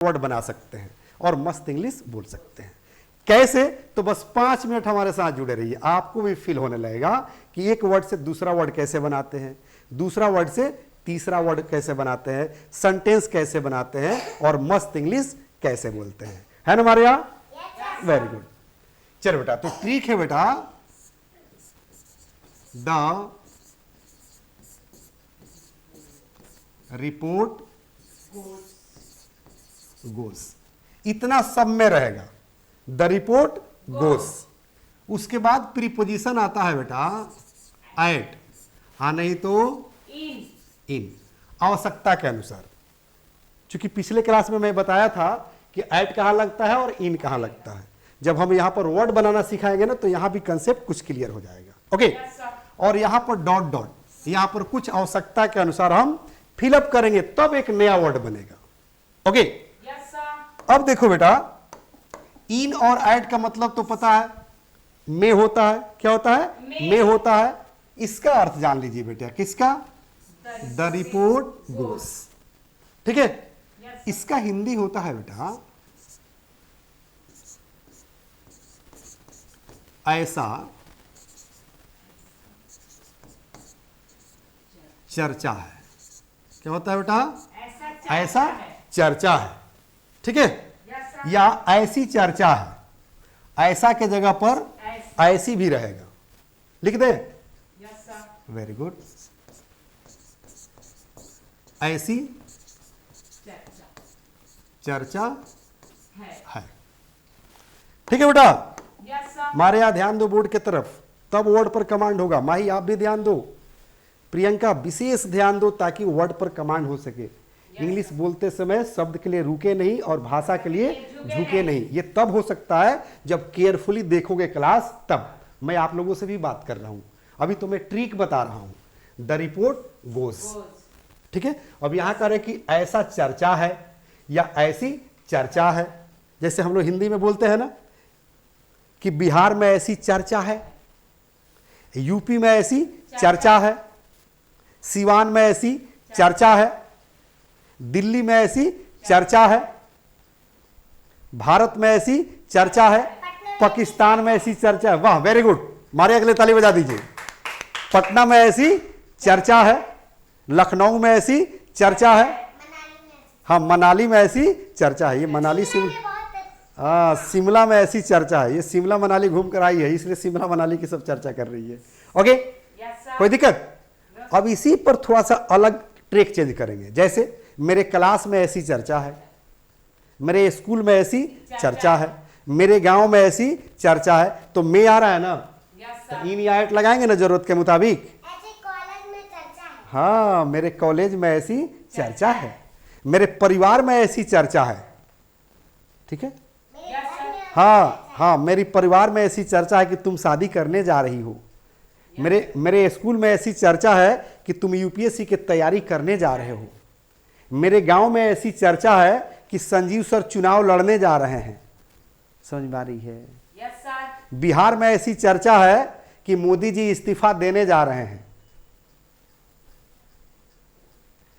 Word बना सकते हैं और मस्त इंग्लिश बोल सकते हैं। कैसे? तो बस 5 मिनट हमारे साथ जुड़े रहिए, आपको भी फील होने लगेगा कि एक वर्ड से दूसरा वर्ड कैसे बनाते हैं, दूसरा वर्ड से तीसरा वर्ड कैसे बनाते हैं, सेंटेंस कैसे बनाते हैं और मस्त इंग्लिश कैसे बोलते हैं। है ना हमारे यहाँ? Very good. चलो बेटा, तो ट्रिक है बेटा, द रिपोर्ट गोस, इतना सब में रहेगा। द रिपोर्ट गोस, उसके बाद प्रीपोजिशन आता है बेटा एट, हाँ नहीं तो इन, आवश्यकता के अनुसार। क्योंकि पिछले क्लास में मैं बताया था कि एट कहाँ लगता है और इन कहाँ लगता है। जब हम यहां पर वर्ड बनाना सिखाएंगे ना, तो यहां भी कंसेप्ट कुछ क्लियर हो जाएगा। ओके, और यहां पर डॉट डॉट, यहां पर कुछ आवश्यकता के अनुसार हम फिलअप करेंगे, तब एक नया वर्ड बनेगा। ओके, अब देखो बेटा, इन और एट का मतलब तो पता है, में होता है। क्या होता है? में होता है। इसका अर्थ जान लीजिए बेटा, किसका? द रिपोर्ट गोस। ठीक है, इसका हिंदी होता है बेटा ऐसा चर्चा है। क्या होता है बेटा? ऐसा चर्चा है। ठीक है, या ऐसी चर्चा है। ऐसा के जगह पर ऐसी भी रहेगा, लिख दे। वेरी गुड, ऐसी चर्चा है। ठीक है बेटा, हमारे यहां ध्यान दो बोर्ड की तरफ, तब वर्ड पर कमांड होगा। माही आप भी ध्यान दो, प्रियंका विशेष ध्यान दो, ताकि वर्ड पर कमांड हो सके। इंग्लिश बोलते समय शब्द के लिए रुके नहीं और भाषा के लिए झुके नहीं। ये तब हो सकता है जब केयरफुली देखोगे क्लास, तब। मैं आप लोगों से भी बात कर रहा हूं, अभी तो मैं ट्रिक बता रहा हूं। द रिपोर्ट गोस। ठीक है, अब यहां कह रहे कि ऐसा चर्चा है या ऐसी चर्चा है। जैसे हम लोग हिंदी में बोलते हैं ना कि बिहार में ऐसी चर्चा है, यूपी में ऐसी चर्चा है, सिवान में ऐसी चर्चा है, दिल्ली में ऐसी चर्चा है, भारत में ऐसी चर्चा है, पाकिस्तान में ऐसी चर्चा है। वाह, वेरी गुड, मारे अगले ताली बजा दीजिए। पटना में ऐसी चर्चा है, लखनऊ में ऐसी चर्चा है, हाँ मनाली में ऐसी चर्चा है। ये मनाली शिमला में ऐसी चर्चा है। ये शिमला मनाली घूम कर आई है, इसलिए शिमला मनाली की सब चर्चा कर रही है। ओके, कोई दिक्कत? अब इसी पर थोड़ा सा अलग ट्रैक चेंज करेंगे। जैसे मेरे क्लास में ऐसी चर्चा है, मेरे स्कूल में ऐसी चर्चा है, मेरे गांव में ऐसी चर्चा है, तो मैं आ रहा है ना, तो इन या एट लगाएंगे ना जरूरत के मुताबिक। कॉलेज में चर्चा है। हाँ, मेरे कॉलेज में ऐसी चर्चा है, मेरे परिवार में ऐसी चर्चा है। ठीक है, हाँ, मेरी परिवार में ऐसी चर्चा है कि तुम शादी करने जा रही हो। मेरे स्कूल में ऐसी चर्चा है कि तुम यूपीएससी की तैयारी करने जा रहे हो। मेरे गांव में ऐसी चर्चा है कि संजीव सर चुनाव लड़ने जा रहे हैं। समझ में आ रही है? Yes sir. बिहार में ऐसी चर्चा है कि मोदी जी इस्तीफा देने जा रहे हैं।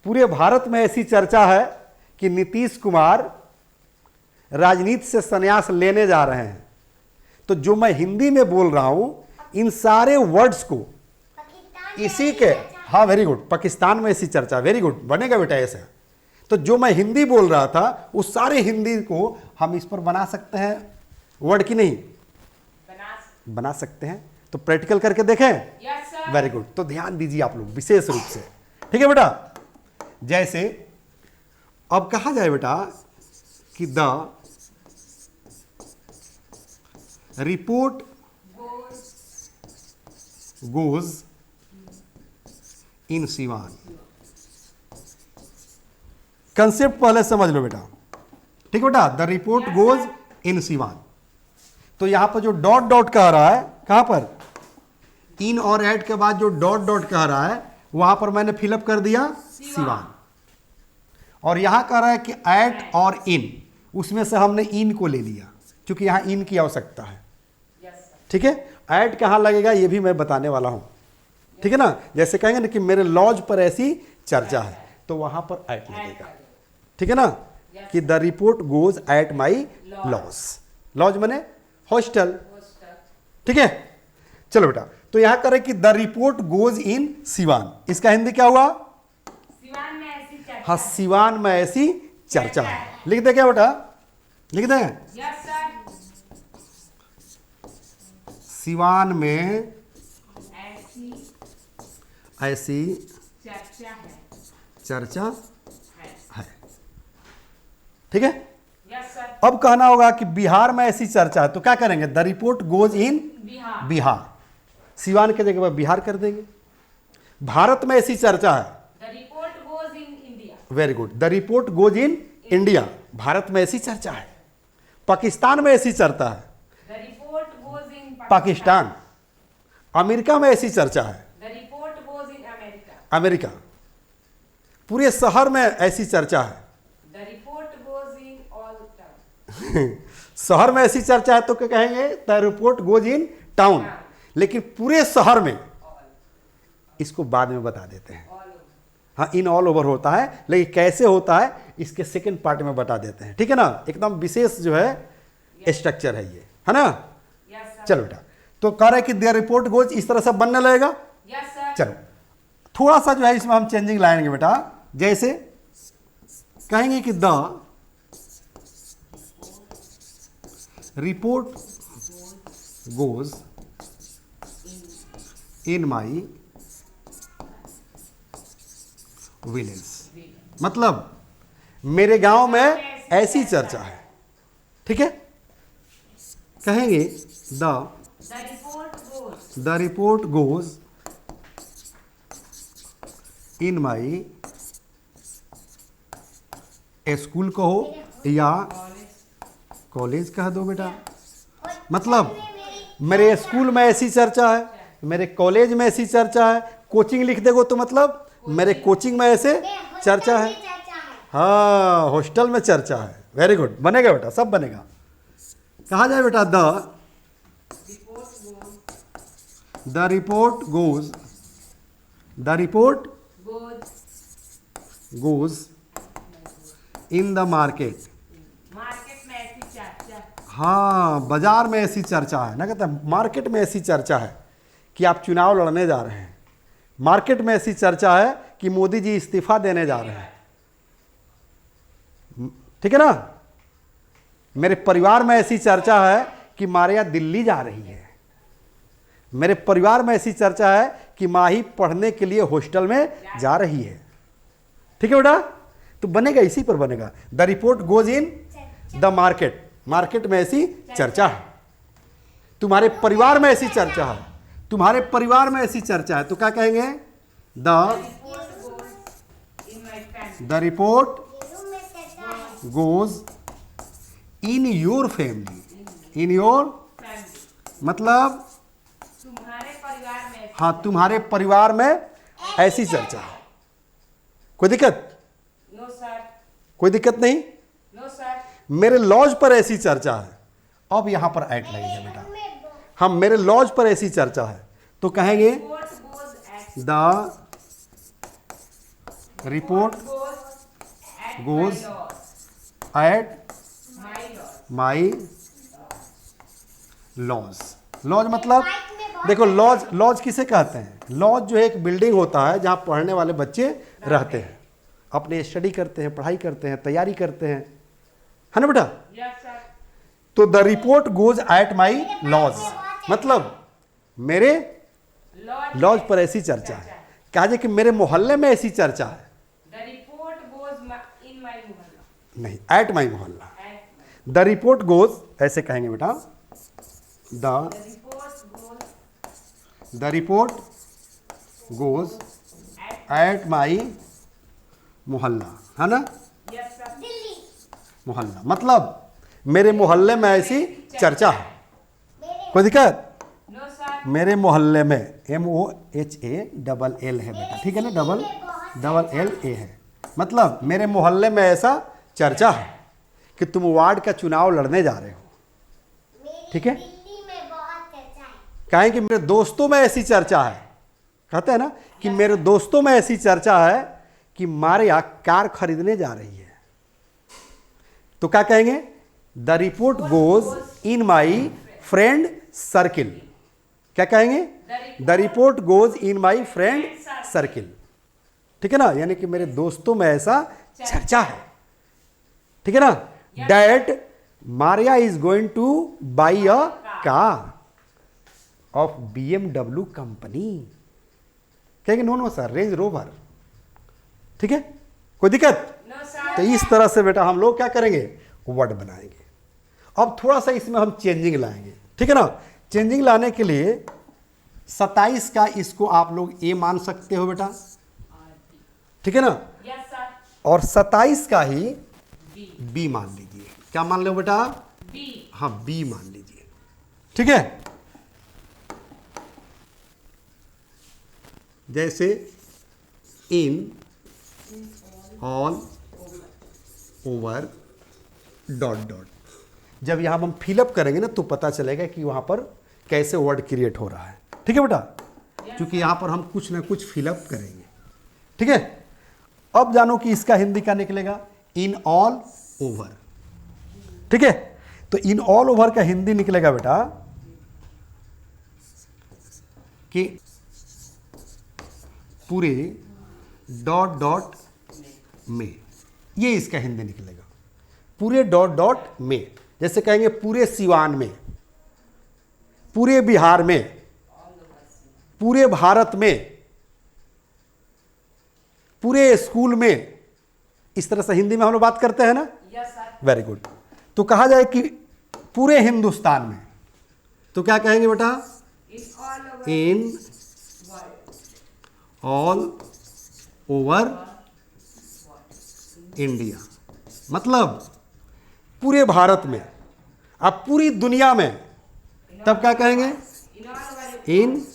पूरे भारत में ऐसी चर्चा है कि नीतीश कुमार राजनीति से संन्यास लेने जा रहे हैं। तो जो मैं हिंदी में बोल रहा हूं, इन सारे वर्ड्स को इसी के, हाँ वेरी गुड, पाकिस्तान में ऐसी चर्चा, वेरी गुड, बनेगा बेटा ऐसा। तो जो मैं हिंदी बोल रहा था, उस सारे हिंदी को हम इस पर बना सकते हैं वर्ड की नहीं बना सकते हैं। तो प्रैक्टिकल करके देखें। वेरी गुड, तो ध्यान दीजिए आप लोग विशेष रूप से। ठीक है बेटा, जैसे अब कहा जाए बेटा कि the report goes in Siwan. Concept पहले समझ लो बेटा। ठीक बेटा, the report goes in Siwan. तो यहां पर जो डॉट डॉट कह रहा है, कहां पर? इन और एट के बाद जो डॉट डॉट कह रहा है, वहां पर मैंने फिलअप कर दिया सिवान। और यहां कह रहा है कि एट और इन, उसमें से हमने इन को ले लिया क्योंकि यहां इन की आवश्यकता है। ठीक है, एट कहां लगेगा ये भी मैं बताने वाला हूं। ठीक है ना, जैसे कहेंगे ना कि मेरे लॉज पर ऐसी चर्चा है, तो वहां पर एट लगेगा। ठीक है ना, कि the report goes at my lodge. Lodge माने हॉस्टल, ठीक है। चलो बेटा, तो यहां करें कि the report goes in Siwan. इसका हिंदी क्या हुआ? सिवान में ऐसी चर्चा हाँ, सिवान में ऐसी चर्चा है। लिख दे क्या बेटा? लिख दे। Yes sir. सिवान में ऐसी ऐसी चर्चा है। चर्चा है। है, ठीक है। Yes sir. अब कहना होगा कि बिहार में ऐसी चर्चा है, तो क्या करेंगे? द रिपोर्ट गोज इन बिहार। बिहार। सिवान के जगह पर बिहार कर देंगे। भारत में ऐसी चर्चा है, the report goes in India. Very good. The report goes in India. Bharat में ऐसी चर्चा है। पाकिस्तान में ऐसी चर्चा है, the report goes in Pakistan. America में ऐसी चर्चा है, the report goes in America. America. पूरे शहर में ऐसी चर्चा है, the report goes in all town. शहर में ऐसी चर्चा है तो क्या कहेंगे? The report goes in town. लेकिन पूरे शहर में, इसको बाद में बता देते हैं। हाँ, इन ऑल ओवर होता है, लेकिन कैसे होता है इसके सेकंड पार्ट में बता देते हैं, ठीक है ना। एकदम विशेष जो है स्ट्रक्चर है ये, है ना। Yes sir. चलो बेटा, तो कह रहे कि द रिपोर्ट गोज इस तरह से बनने लगेगा। Yes sir. चलो, थोड़ा सा जो है इसमें हम चेंजिंग लाएंगे बेटा। जैसे कहेंगे कि the report goes in my village. मतलब मेरे गांव में ऐसी चर्चा है, ठीक है। कहेंगे the report goes in my school कहो या कॉलेज कह दो बेटा। मतलब मेरे स्कूल में ऐसी चर्चा है, मेरे कॉलेज में ऐसी चर्चा है। कोचिंग लिख देगो तो मतलब मेरे कोचिंग में ऐसे चर्चा है। हाँ, हॉस्टल में चर्चा है। वेरी गुड, बनेगा बेटा, सब बनेगा। कहा जाए बेटा the report goes in the market. Market में ऐसी चर्चा। हाँ, बाजार में ऐसी चर्चा है ना, कहता है मार्केट में ऐसी चर्चा है कि आप चुनाव लड़ने जा रहे हैं। मार्केट में ऐसी चर्चा है कि मोदी जी इस्तीफा देने जा रहे हैं, ठीक है ना। मेरे परिवार में ऐसी चर्चा है कि मारिया दिल्ली जा रही है। मेरे परिवार में ऐसी चर्चा है कि माही पढ़ने के लिए हॉस्टल में जा रही है, ठीक है बेटा। तो बनेगा, इसी पर बनेगा। The report goes in the market. Market में ऐसी चर्चा है। तुम्हारे परिवार में ऐसी चर्चा है, तुम्हारे परिवार में ऐसी चर्चा है, तो क्या कहेंगे? The report goes in your family. In your मतलब तुम्हारे परिवार में। हाँ, तुम्हारे परिवार में ऐसी चर्चा है। कोई दिक्कत? No sir. कोई दिक्कत नहीं। No sir. मेरे लॉज पर ऐसी चर्चा है। अब यहां पर ऐड लगेगा बेटा। हम मेरे लॉज पर ऐसी चर्चा है तो कहेंगे the report goes at my lodge. Lodge मतलब देखो, लॉज किसे कहते हैं? लॉज जो है एक बिल्डिंग होता है जहां पढ़ने वाले बच्चे रहते हैं, अपने स्टडी करते हैं, पढ़ाई करते हैं, तैयारी करते हैं, है ना बेटा। Yes sir. तो the report goes at my lodge मतलब मेरे लॉज पर ऐसी चर्चा है। कहा जाए कि मेरे मोहल्ले में ऐसी चर्चा है। The report goes in my मोहल्ला। नहीं, एट माई मोहल्ला। द रिपोर्ट गोज ऐसे कहेंगे बेटा। The report goes at my मोहल्ला, है ना। Yes sir. मोहल्ला मतलब मेरे मोहल्ले में ऐसी चर्चा है। कोई दिक्कत? No sir. मेरे मोहल्ले में MOHALL है बेटा, ठीक है ना। डबल LA है। मतलब मेरे मोहल्ले में ऐसा चर्चा है कि तुम वार्ड का चुनाव लड़ने जा रहे हो, ठीक है। दिल्ली में बहुत चर्चा है। कहें कि मेरे दोस्तों में ऐसी चर्चा है। कहते हैं ना कि मेरे दोस्तों में ऐसी चर्चा है कि मारिया कार खरीदने जा रही है। तो क्या कहेंगे? The report goes in my friend circle. क्या कहेंगे? The report goes in my friend circle. ठीक है ना, यानी कि मेरे दोस्तों में ऐसा चर्चा है। ठीक है ना, that Maria is going to buy a car of BMW company. कहेंगे no no sir, Range Rover. ठीक है, कोई दिक्कत? No, sir. तो इस तरह से बेटा हम लोग क्या करेंगे? वर्ड बनाएंगे। अब थोड़ा सा इसमें हम चेंजिंग लाएंगे। ठीक है ना, चेंजिंग लाने के लिए 27 का इसको आप लोग ए मान सकते हो बेटा। ठीक है ना, Yes, sir. और 27 का ही B. बी मान लीजिए। क्या मान लो बेटा? B. हाँ, बी मान लीजिए। ठीक है, जैसे इन ऑल ओवर डॉट डॉट। जब यहां हम फिलअप करेंगे ना तो पता चलेगा कि वहां पर कैसे वर्ड क्रिएट हो रहा है। ठीक है बेटा, क्योंकि यहां पर हम कुछ ना कुछ फिलअप करेंगे। ठीक है, अब जानो कि इसका हिंदी क्या निकलेगा? इन ऑल ओवर। ठीक है, तो इन ऑल ओवर का हिंदी निकलेगा बेटा कि पूरे डॉट डॉट में। ये इसका हिंदी निकलेगा, पूरे डॉट डॉट में। जैसे कहेंगे पूरे सिवान में, पूरे बिहार में, पूरे भारत में, पूरे स्कूल में। इस तरह से हिंदी में हम लोग बात करते हैं ना। Yes, sir. Very good. तो कहा जाए कि पूरे हिंदुस्तान में, तो क्या कहेंगे बेटा? In all over in world. All over India, मतलब पूरे भारत में, अब पूरी दुनिया में। तब क्या कहेंगे? In all over in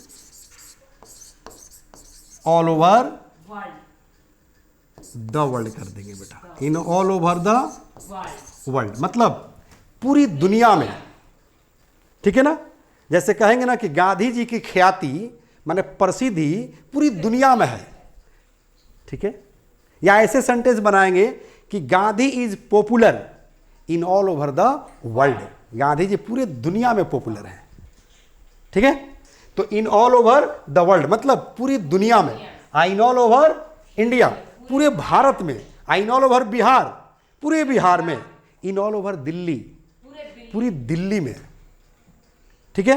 all over world. The world कर देंगे बेटा। इन all over the World. World, मतलब पूरी दुनिया में। ठीक है ना, जैसे कहेंगे ना कि गांधी जी की ख्याति माने प्रसिद्धि पूरी दुनिया में है। ठीक है, या ऐसे सेंटेंस बनाएंगे कि Gandhi is popular in all over the world. Gandhi ji पूरे दुनिया में पॉपुलर हैं। ठीक है, तो in all over the world मतलब पूरी दुनिया में। इन ऑल ओवर इंडिया, पूरे भारत में। इन ऑल ओवर बिहार, पूरे बिहार में। इन ऑल ओवर दिल्ली, पूरे दिल्ली. पूरी दिल्ली में। ठीक है,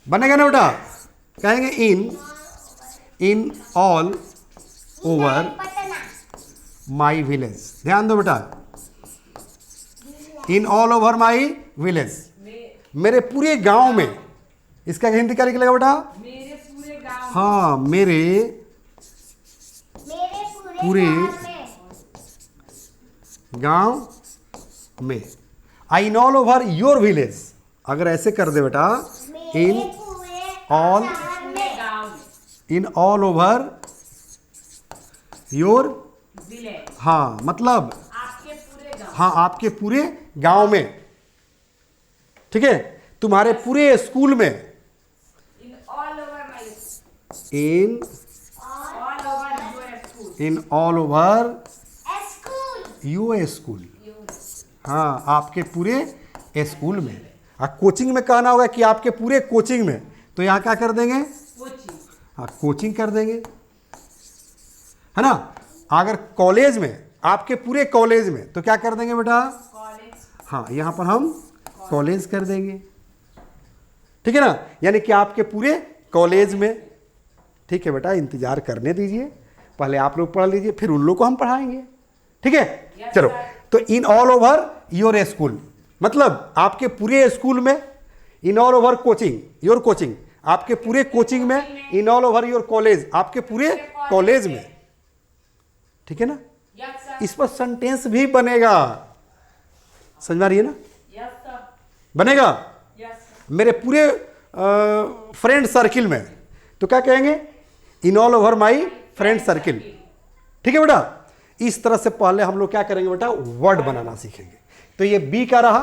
बनेगा ना बेटा? कहेंगे इन ऑल ओवर माई विलेज। ध्यान दो बेटा, इन ऑल ओवर माई विलेज, मेरे पूरे गांव में। इसका हिंदी क्या निकलेगा बेटा? मेरे पूरे गांव. हाँ, मेरे पूरे गांव में। इन ऑल ओवर योर विलेज, अगर ऐसे कर दे बेटा, इन ऑल पूरे गांव में. इन ऑल ओवर योर, विलेज. हाँ मतलब आपके पूरे गांव. हाँ आपके पूरे गांव में। ठीक है, तुम्हारे पूरे स्कूल में। In all over my in all over your school. In all over your school, हाँ आपके पूरे स्कूल में। कोचिंग में कहना होगा कि आपके पूरे कोचिंग में, तो यहाँ क्या कर देंगे? कोचिंग. हाँ, कोचिंग कर देंगे, है ना। अगर कॉलेज में, आपके पूरे कॉलेज में, तो क्या कर देंगे बेटा? कॉलेज. हाँ, यहाँ पर हम कॉलेज कर देंगे। ठीक है ना, यानी कि आपके पूरे कॉलेज में। ठीक है बेटा, इंतजार करने दीजिए, पहले आप लोग पढ़ लीजिए, फिर उन लोग को हम पढ़ाएंगे। ठीक है, चलो। तो in all over your school मतलब आपके पूरे स्कूल में। इन all over coaching, your coaching, आपके पूरे कोचिंग में। इन ऑल ओवर योर कॉलेज, आपके पूरे कॉलेज में। ठीक है ना, Yes, sir. इस पर सेंटेंस भी बनेगा। समझ में आ रही है ना? Yes, sir. बनेगा Yes, sir. मेरे पूरे फ्रेंड सर्किल में, तो क्या कहेंगे? इन all over my friend circle. ठीक है बेटा, इस तरह से पहले हम लोग क्या करेंगे बेटा? वर्ड बनाना सीखेंगे। तो ये बी का रहा।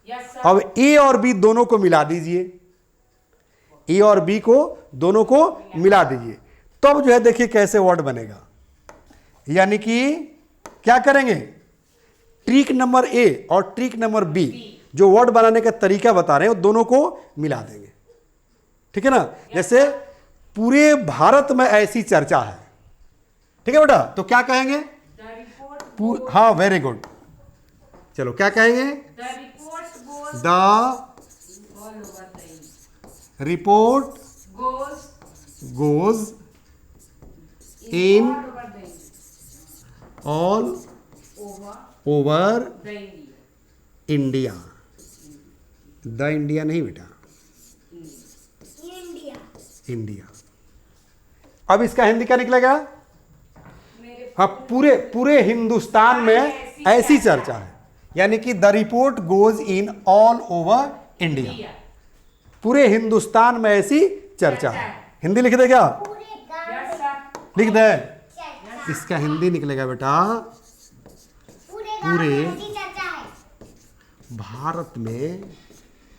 Yes, sir. अब ए और बी दोनों को मिला दीजिए। ए और बी को दोनों को मिला दीजिए, तब जो है देखिए कैसे वर्ड बनेगा। यानी कि क्या करेंगे? ट्रिक नंबर ए और ट्रिक नंबर बी जो वर्ड बनाने का तरीका बता रहे हैं वो दोनों को मिला देंगे, ठीक है ना। जैसे पूरे भारत में ऐसी चर्चा है, ठीक है बेटा, तो क्या कहेंगे? The report goes. हाँ, वेरी गुड। चलो क्या कहेंगे? The report goes the all over the India. Report Goes goes in In- all over the India. All Over over the India. India. The India नहीं बेटा, इंडिया। इंडिया। अब इसका हिंदी क्या निकलेगा? मेरे हाँ, पूरे पूरे हिंदुस्तान में ऐसी चर्चा है, यानी कि the report goes in all over India. India. पूरे हिंदुस्तान में ऐसी चर्चा है। हिंदी लिख दे क्या? पूरे गांव Yes, में sir. लिख दे। चर्चा। इसका हिंदी निकलेगा बेटा, पूरे गांव पूरे में ऐसी चर्चा है। भारत में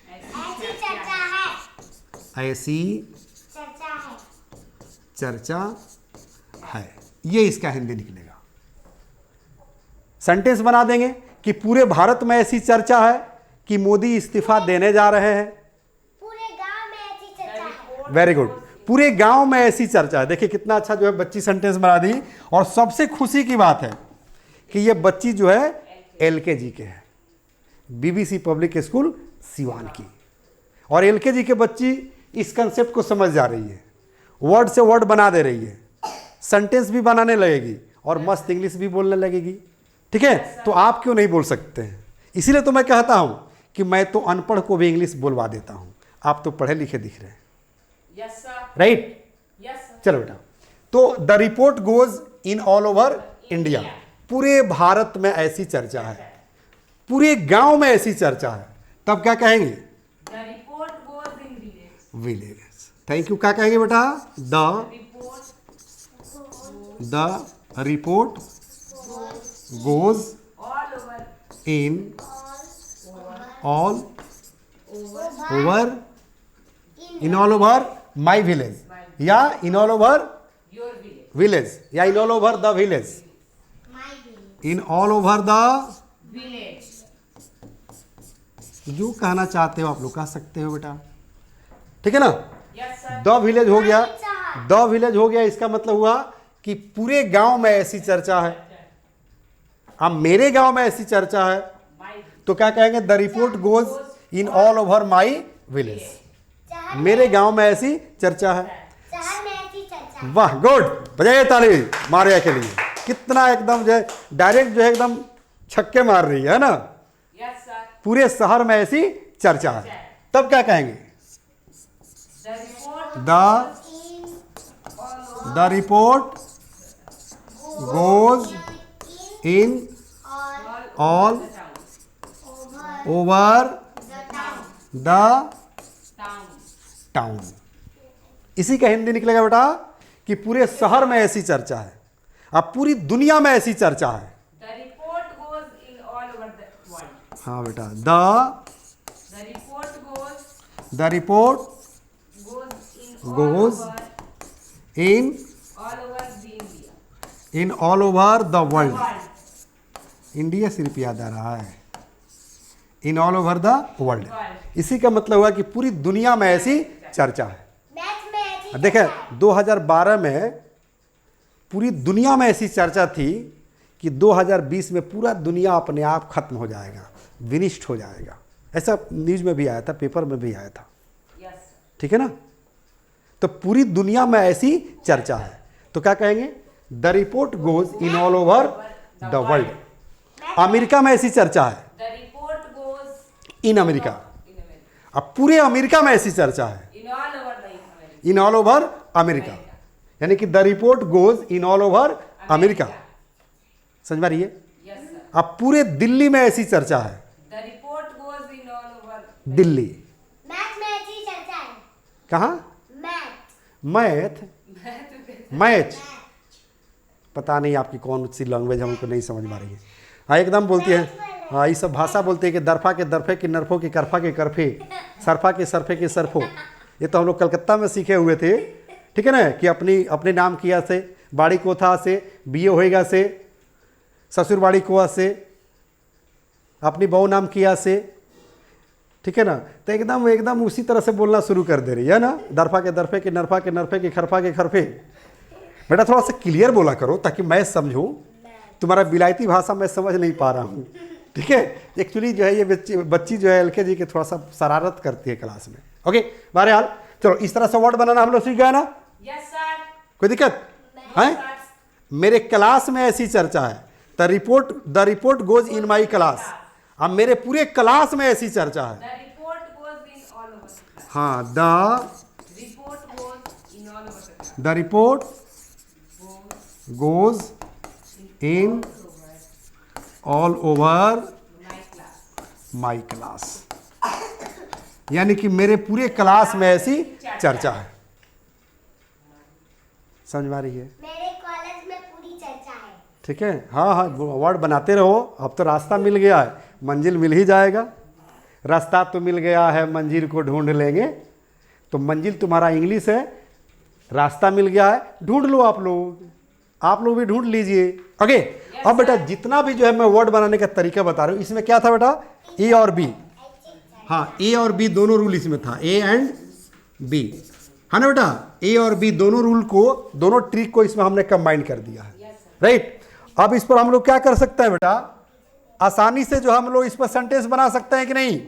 ऐसी चर्चा है। ऐसी चर्चा है। चर्चा है, ये इसका हिंदी निकलेगा। सेंटेंस बना देंगे कि पूरे भारत में ऐसी चर्चा है कि मोदी इस्तीफा देने जा रहे हैं। पूरे गांव में ऐसी चर्चा है। Very good. पूरे गांव में ऐसी चर्चा है। देखिए कितना अच्छा जो है बच्ची सेंटेंस बना दी। और सबसे खुशी की बात है कि ये बच्ची जो है एलकेजी के है, बीबीसी पब्लिक स्कूल सिवान की। और एलकेजी के बच्ची इस कंसेप्ट को समझ जा रही है, वर्ड से वर्ड बना दे रही है, सेंटेंस भी बनाने लगेगी और मस्त इंग्लिश भी बोलने लगेगी, ठीक है। तो आप क्यों नहीं बोल सकते हैं? इसीलिए तो मैं कहता हूं कि मैं तो अनपढ़ को भी इंग्लिश बोलवा देता हूं, आप तो पढ़े लिखे दिख रहे हैं, Yes, sir. Right. Yes, sir. चलो बेटा, तो the report goes in all over India. पूरे भारत में ऐसी चर्चा है, पूरे गांव में ऐसी चर्चा है, तब क्या कहेंगे? The report goes in village. Village. Thank you. क्या कहेंगे बेटा? The Report goes all over in all over in all over my village, या in all over your village. Village, या in all over the village, my village. In all over the, Village. जो कहना चाहते हो आप लोग कह सकते हो बेटा, ठीक है ना। Yes, sir. द विलेज हो गया, द विलेज हो गया, इसका मतलब हुआ कि पूरे गांव में ऐसी चर्चा है। अब मेरे गांव में ऐसी चर्चा है My तो क्या कहेंगे? The report goes in all over my village. शहर मेरे गांव में ऐसी चर्चा है। शहर में ऐसी चर्चा है। वाह, गुड, बजाइए ताली मारिया के लिए। कितना एकदम जो है डायरेक्ट जो है एकदम छक्के मार रही है ना। Yes, sir. पूरे शहर में ऐसी चर्चा है, तब क्या कहेंगे? The report the all over the report goes in all the town. Over the Town. Town. इसी का हिंदी निकलेगा बेटा कि पूरे शहर में ऐसी चर्चा है, अब पूरी दुनिया में ऐसी चर्चा है। The report goes in all over the world. हाँ बेटा, The report goes the report in Goes in all over the India. In all over the world. World. India सिर्फ याद आ रहा है, इन all over the world. World. इसी का मतलब हुआ कि पूरी दुनिया में ऐसी चर्चा है। मैथ में ऐसी देखें, चर्चा है। 2012 में पूरी दुनिया में ऐसी चर्चा थी कि 2020 में पूरा दुनिया अपने आप खत्म हो जाएगा, विनिष्ट हो जाएगा। ऐसा न्यूज में भी आया था, पेपर में भी आया था, Yes, sir. ठीक है ना। तो पूरी दुनिया में ऐसी चर्चा है, तो क्या कहेंगे? The report goes in all over the world. America में ऐसी चर्चा है, The report goes in America. in America. अब पूरे अमेरिका में ऐसी चर्चा है, In all over the America. In all over America, यानी कि the report goes in all over America. समझ में रही है? Yes, sir. अब पूरे दिल्ली में ऐसी चर्चा है, The report goes in all over. Delhi. Math में ऐसी चर्चा है। कहाँ? मैथ। मैथ पता नहीं आपकी कौन सी लैंग्वेज हमको नहीं समझ में आ रही है। हाँ, एकदम बोलती है, हाँ ये सब भाषा बोलते हैं कि दरफा के दरफे के नरफो के करफा के करफे, सरफा के सरफे के सरफो। ये तो हम लोग कलकत्ता में सीखे हुए थे, ठीक है ना, कि अपने नाम किया से, बाड़ी कोथा से, बीए होएगा से, ससुर बाड़ी कोआ से, अपनी बहू नाम किया से, ठीक है ना, तो एकदम एकदम उसी तरह से बोलना शुरू कर दे रही है ना, दरफा के दरफे के नरफा के नरफे के खरफा के खरफे। बेटा थोड़ा सा क्लियर बोला करो ताकि मैं समझूं, तुम्हारा विलायती भाषा मैं समझ नहीं पा रहा हूँ, ठीक है। एक्चुअली जो है ये बच्ची जो है LKG के थोड़ा सा शरारत करती है क्लास में। ओके, बहरहाल चलो इस तरह से वर्ड बनाना हम लोग सीख गए ना। Yes, sir. कोई दिक्कत है? मेरे क्लास में ऐसी चर्चा है, the report goes in my class. अब मेरे पूरे क्लास में ऐसी चर्चा है। The report goes in all over the class. हाँ, Report goes in all over the class. The report goes in all over My class. My class, यानी कि मेरे पूरे क्लास में ऐसी चर्चा है। समझ में आ रही है? मेरे कॉलेज में पूरी चर्चा है। ठीक है, हाँ हाँ, वर्ड बनाते रहो। अब तो रास्ता मिल गया है, मंजिल मिल ही जाएगा। रास्ता तो मिल गया है, मंजिल को ढूंढ लेंगे। तो मंजिल तुम्हारा इंग्लिश है, रास्ता मिल गया है, ढूंढ लो आप लोग भी ढूंढ लीजिए। ओके, अब बेटा जितना भी जो है मैं वर्ड बनाने का तरीका बता रहा हूँ, इसमें क्या था बेटा, ए और बी। हाँ, ए और बी दोनों रूल इसमें था, ए एंड बी, है ना बेटा। ए और बी दोनों रूल को, दोनों ट्रिक को इसमें हमने कंबाइन कर दिया है, राइट। अब इस पर हम लोग क्या कर सकते हैं बेटा, आसानी से जो हम लोग इस पर सेंटेंस बना सकते हैं कि नहीं?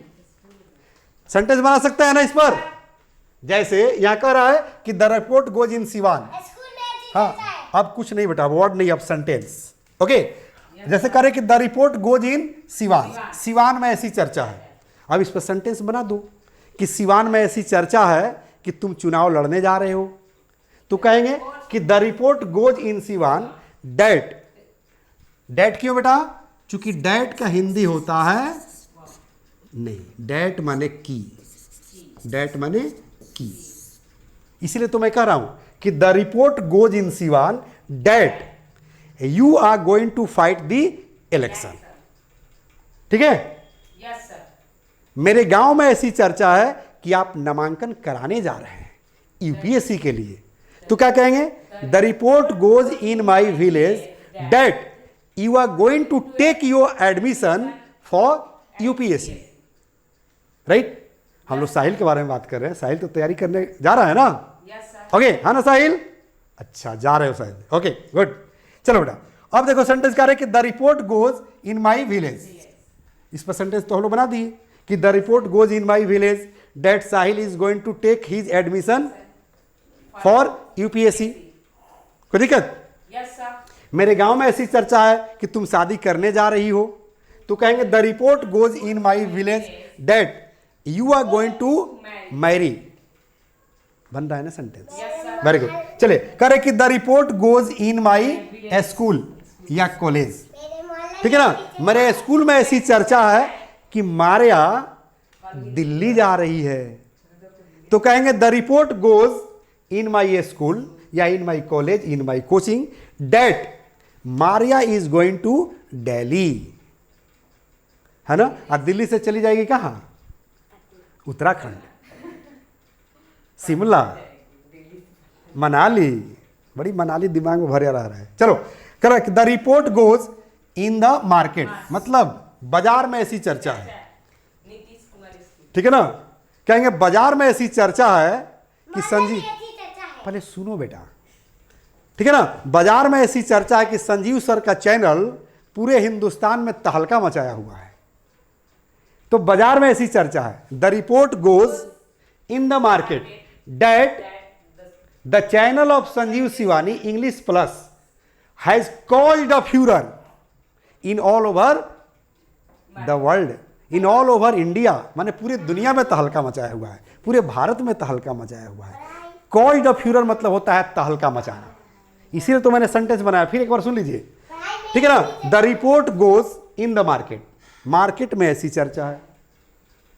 सेंटेंस बना सकते हैं ना इस पर। जैसे यहाँ कह रहा है कि the report goes in Siwan. School में ऐसी हाँ, चर्चा है। अब कुछ नहीं बेटा, वर्ड नहीं, अब सेंटेंस। ओके, जैसे कह रहे कि the report goes in Siwan, Siwan में ऐसी चर्चा है। अब इस पर सेंटेंस बना दो कि सिवान में ऐसी चर्चा है कि तुम चुनाव लड़ने जा रहे हो। तो कहेंगे कि the report goes in Siwan that. That क्यों बेटा? चूंकि डैट का हिंदी होता है नहीं, डैट माने की, डैट माने की, इसलिए तो मैं कह रहा हूं कि the report goes in Siwan that you are going to fight the election. ठीक है, Yes, sir. मेरे गांव में ऐसी चर्चा है कि आप नामांकन कराने जा रहे हैं यूपीएससी के लिए। तो क्या कहेंगे, the report goes in my village that you are going to take your admission for UPSC, right. हम लोग साहिल के बारे में बात कर रहे हैं, साहिल तो तैयारी करने जा रहा है ना। Yes, sir. ओके, हाँ ना साहिल? अच्छा, जा रहे हो साहिल, ओके गुड। चलो बेटा, अब देखो सेंटेंस कह रहे कि the report goes in my village. इस पर सेंटेंस तो हम लोग बना दिए कि the report goes in my village that Sahil is going to take his admission for UPSC. कोई दिक्कत? Yes, sir. मेरे गांव में ऐसी चर्चा है कि तुम शादी करने जा रही हो। तो कहेंगे the report goes in my village that you are going to marry. बन रहा है ना sentence? Yes, sir. Very good. चले, करे कि the report goes in my school या कॉलेज। मेरे मोहल्ले ठीक है ना, मेरे स्कूल में ऐसी चर्चा है कि मारिया दिल्ली जा रही है। तो कहेंगे the report goes in my school या in my college, in my coaching that Maria is going to Delhi, है ना। और दिल्ली से चली जाएगी कहाँ? उत्तराखंड, शिमला, मनाली। बड़ी मनाली दिमाग में भरे रह रहा है। चलो, correct, the report goes in the market, मतलब बाजार में ऐसी चर्चा है। नीतीश कुमार स्कूल. ठीक है ना, कहेंगे बाजार में ऐसी चर्चा है कि संजीव, ऐसी चर्चा है। पहले सुनो बेटा, ठीक है ना, बाजार में ऐसी चर्चा है कि संजीव सर का चैनल पूरे हिंदुस्तान में तहलका मचाया हुआ है। तो बाजार में ऐसी चर्चा है, the report goes in the market debt the channel of Sanjeev Shivani English plus has called a furan in all over the world, in all over India, माने पूरे दुनिया में तहलका मचाया हुआ है, पूरे भारत में तहलका मचाया हुआ है। कॉल्ड अ फ्यूरन मतलब होता है तहलका मचाना, इसीलिए तो मैंने सेंटेंस बनाया। फिर एक बार सुन लीजिए, ठीक है ना, the report goes in the market, market में ऐसी चर्चा है।